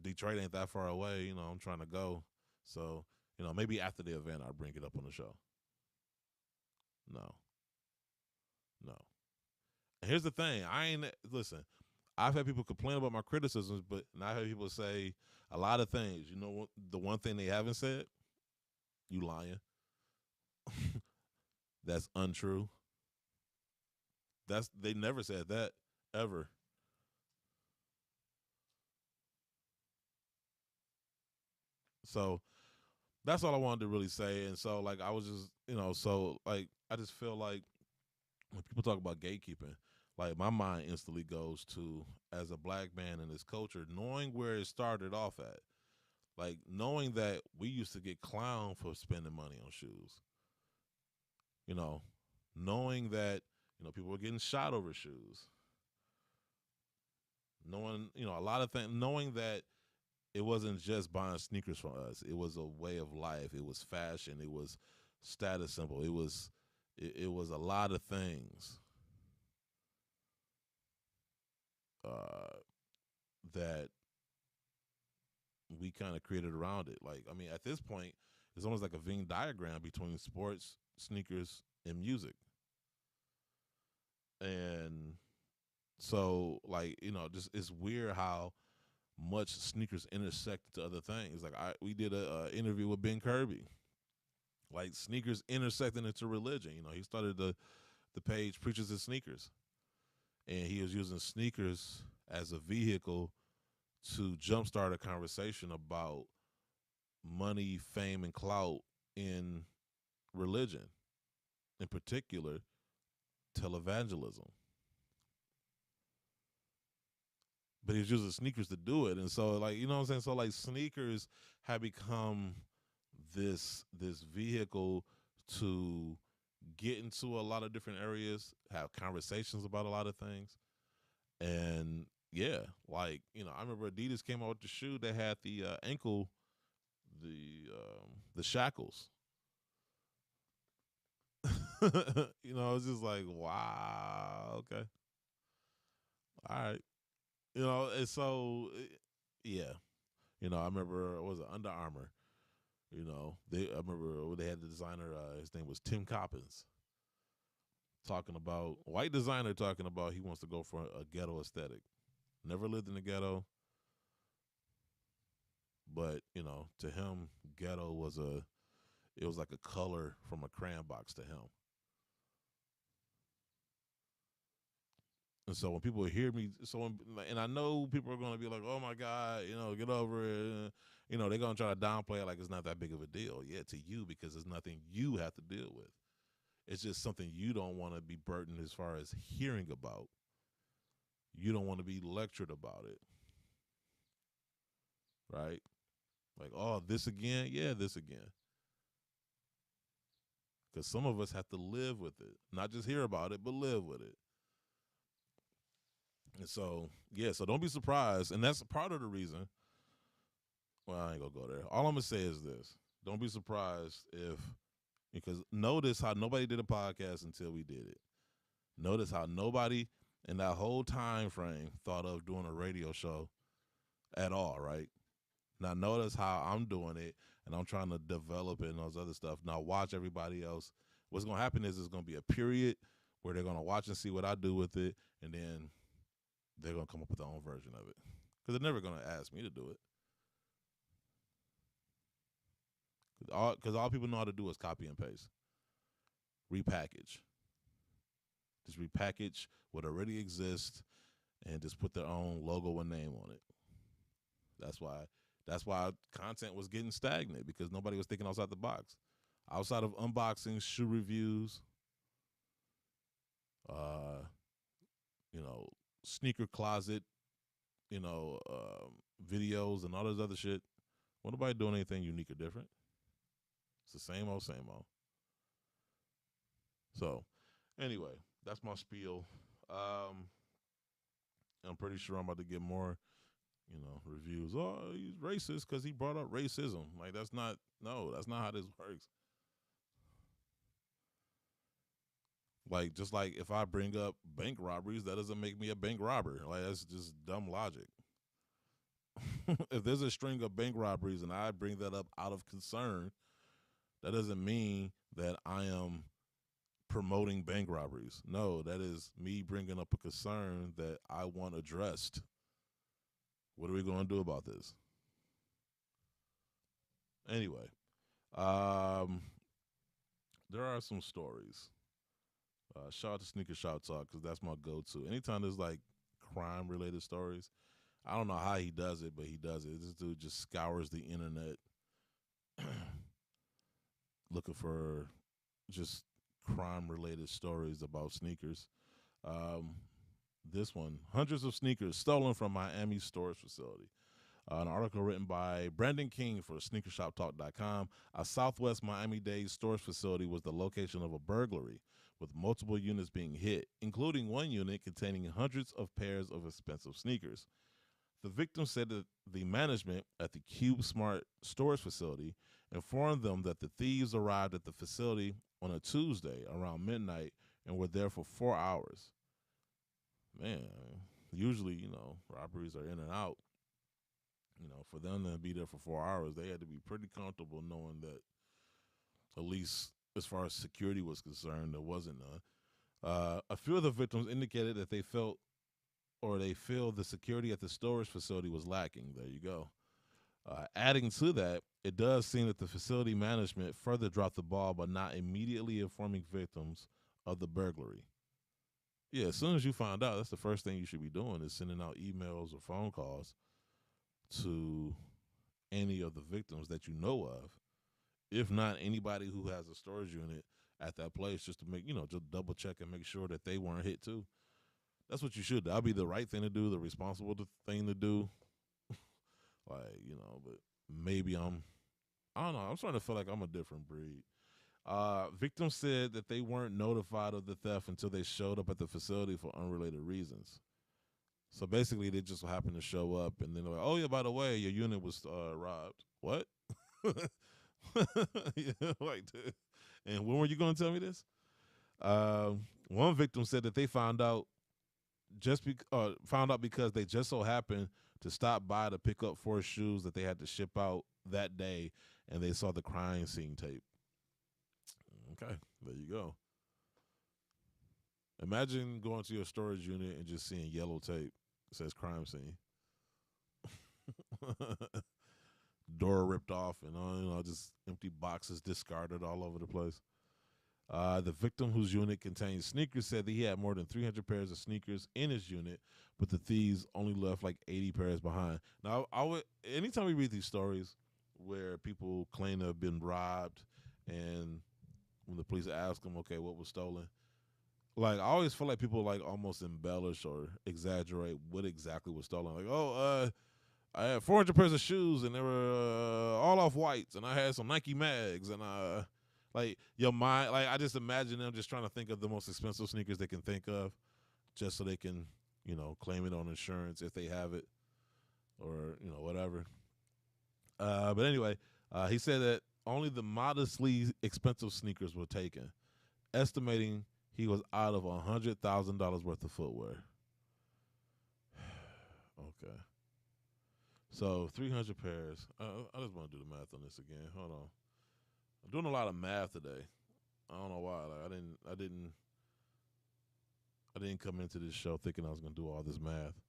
Detroit ain't that far away. You know, I'm trying to go. So, you know, maybe after the event, I'll bring it up on the show. No. And here's the thing. Listen, I've had people complain about my criticisms, but I've had people say a lot of things. You know, the one thing they haven't said? You lying. That's untrue. They never said that, ever. So that's all I wanted to really say. And so, like, I was just, you know, so, like, I just feel like when people talk about gatekeeping, like, my mind instantly goes to, as a black man in this culture, knowing where it started off at. Like, knowing that we used to get clowned for spending money on shoes. You know, knowing that, you know, people were getting shot over shoes. Knowing, you know, a lot of things, knowing that it wasn't just buying sneakers from us. It was a way of life. It was fashion. It was status symbol. It was a lot of things that we kind of created around it. Like, I mean, at this point, it's almost like a Venn diagram between sports, sneakers, and music. And so, like, you know, just it's weird how much sneakers intersect to other things. Like, we did a interview with Ben Kirby. Like, sneakers intersecting into religion. You know, he started the page Preachers and Sneakers, and he was using sneakers as a vehicle to jumpstart a conversation about money, fame, and clout in religion, in particular, televangelism. But he was using sneakers to do it. And so, like, you know what I'm saying? So, like, sneakers have become this vehicle to get into a lot of different areas, have conversations about a lot of things. And yeah, like, you know, I remember Adidas came out with the shoe that had the ankle, the shackles. You know, it's just like, wow, okay, all right. You know, and so, yeah, you know, I remember, what was it, Under Armour? You know, I remember they had the designer, his name was Tim Coppens, white designer talking about he wants to go for a ghetto aesthetic. Never lived in the ghetto, but, you know, to him, ghetto was like a color from a crayon box to him. And so when people hear me, and I know people are going to be like, oh my God, you know, get over it. You know, they're going to try to downplay it like it's not that big of a deal. Yeah, to you, because it's nothing you have to deal with. It's just something you don't want to be burdened as far as hearing about. You don't want to be lectured about it. Right? Like, oh, this again? Yeah, this again. Because some of us have to live with it. Not just hear about it, but live with it. And so, yeah, so don't be surprised. And that's part of the reason. Well, I ain't going to go there. All I'm going to say is this. Don't be surprised because notice how nobody did a podcast until we did it. Notice how nobody in that whole time frame thought of doing a radio show at all, right? Now notice how I'm doing it and I'm trying to develop it and those other stuff. Now watch everybody else. What's going to happen is there's going to be a period where they're going to watch and see what I do with it, and then they're going to come up with their own version of it. Because they're never going to ask me to do it. Because all people know how to do is copy and paste. Repackage. Just repackage what already exists and just put their own logo and name on it. That's why content was getting stagnant, because nobody was thinking outside the box. Outside of unboxings, shoe reviews, sneaker closet, videos and all this other shit. Wasn't nobody doing anything unique or different. It's the same old, same old. So, anyway, that's my spiel. I'm pretty sure I'm about to get more, reviews. Oh, he's racist because he brought up racism. Like, that's not how this works. Like, just like if I bring up bank robberies, that doesn't make me a bank robber. Like, that's just dumb logic. If there's a string of bank robberies and I bring that up out of concern, that doesn't mean that I am promoting bank robberies. No, that is me bringing up a concern that I want addressed. What are we going to do about this? Anyway, there are some stories. Shout out to Sneaker Shop Talk, because that's my go-to. Anytime there's like crime-related stories, I don't know how he does it, but he does it. This dude just scours the internet looking for just crime-related stories about sneakers. This one, hundreds of sneakers stolen from Miami storage facility. An article written by Brandon King for SneakerShopTalk.com. A Southwest Miami-Dade storage facility was the location of a burglary, with multiple units being hit, including one unit containing hundreds of pairs of expensive sneakers. The victim said that the management at the Cube Smart storage facility informed them that the thieves arrived at the facility on a Tuesday around midnight and were there for 4 hours. Man, usually, robberies are in and out. For them to be there for 4 hours, they had to be pretty comfortable knowing that, at least as far as security was concerned, there wasn't none. A few of the victims indicated that they feel the security at the storage facility was lacking. There you go. Adding to that, it does seem that the facility management further dropped the ball by not immediately informing victims of the burglary. Yeah, as soon as you find out, that's the first thing you should be doing, is sending out emails or phone calls to any of the victims that you know of. If not, anybody who has a storage unit at that place, just to make, just double check and make sure that they weren't hit too. That's what you should do. That'll be the right thing to do, the responsible thing to do. But maybe I don't know. I'm starting to feel like I'm a different breed. Victims said that they weren't notified of the theft until they showed up at the facility for unrelated reasons. So basically, they just happened to show up, and then they're like, oh, yeah, by the way, your unit was robbed. What? And when were you going to tell me this? One victim said that they found out because they just so happened to stop by to pick up 4 shoes that they had to ship out that day, and they saw the crime scene tape. Okay, there you go. Imagine going to your storage unit and just seeing yellow tape. It says crime scene. Door ripped off and just empty boxes discarded all over the place. The victim, whose unit contained sneakers, said that he had more than 300 pairs of sneakers in his unit, but the thieves only left like 80 pairs behind. Now, anytime we read these stories where people claim to have been robbed, and when the police ask them, okay, what was stolen? Like, I always feel like people like almost embellish or exaggerate what exactly was stolen. Like, I had 400 pairs of shoes and they were all off whites, and I had some Nike mags, and like your mind, like I just imagine them just trying to think of the most expensive sneakers they can think of, just so they can claim it on insurance if they have it, or whatever. But anyway, he said that only the modestly expensive sneakers were taken, estimating he was out of $100,000 worth of footwear. Okay. So 300 pairs. I just want to do the math on this again. Hold on. I'm doing a lot of math today. I don't know why. Like I didn't come into this show thinking I was gonna do all this math.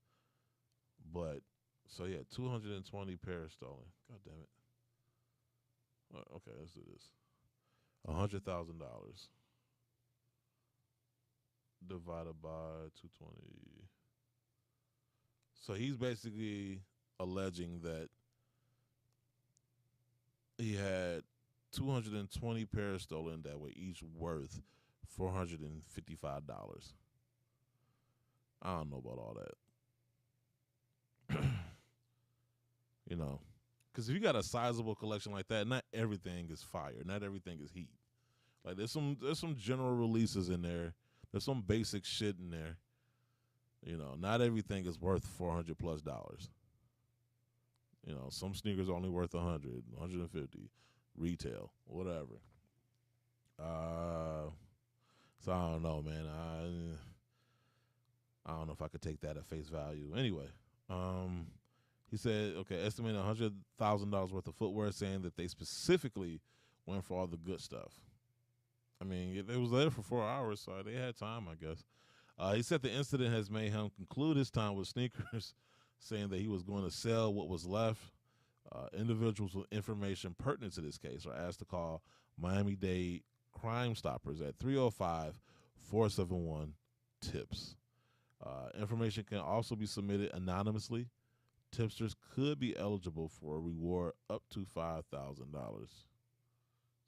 But so yeah, 220 pairs stolen. God damn it. Okay, let's do this. $100,000 divided by 220. So he's basically alleging that he had 220 pairs stolen that were each worth $455. I don't know about all that. Because if you got a sizable collection like that, not everything is fire. Not everything is heat. Like there's some general releases in there. There's some basic shit in there. Not everything is worth $400+ dollars. Some sneakers are only worth 100, 150, retail, whatever. So I don't know, man. I don't know if I could take that at face value. Anyway, he said, okay, estimated $100,000 worth of footwear, saying that they specifically went for all the good stuff. I mean, it was there for 4 hours, so they had time, I guess. He said the incident has made him conclude his time with sneakers, saying that he was going to sell what was left. Individuals with information pertinent to this case are asked to call Miami-Dade Crime Stoppers at 305-471-TIPS. Information can also be submitted anonymously. Tipsters could be eligible for a reward up to $5,000.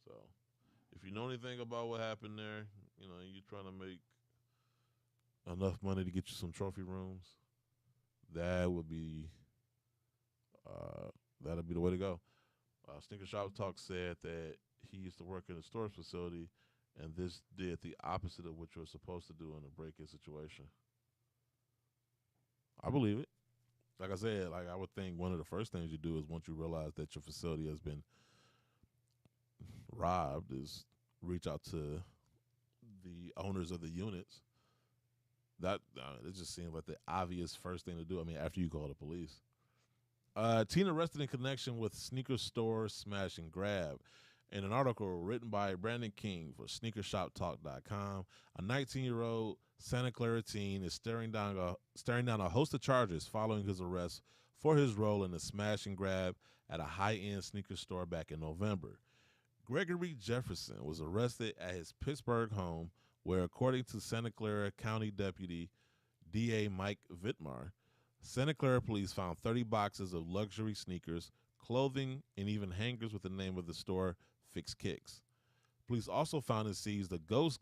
So, if you know anything about what happened there, you're trying to make enough money to get you some trophy rooms, that would be that'd be the way to go. Sneaker Shop Talk said that he used to work in a storage facility, and this did the opposite of what you're supposed to do in a break-in situation. I believe it. Like I said, I would think one of the first things you do is, once you realize that your facility has been robbed, is reach out to the owners of the units. That it just seems like the obvious first thing to do. I mean, after you call the police. Teen arrested in connection with sneaker store smash and grab. In an article written by Brandon King for SneakerShopTalk.com, a 19-year-old Santa Clara teen is staring down a host of charges following his arrest for his role in the smash and grab at a high-end sneaker store back in November. Gregory Jefferson was arrested at his Pittsburgh home, where, according to Santa Clara County Deputy DA Mike Vittmar, Santa Clara police found 30 boxes of luxury sneakers, clothing, and even hangers with the name of the store, Fix Kicks. Police also found and seized a ghost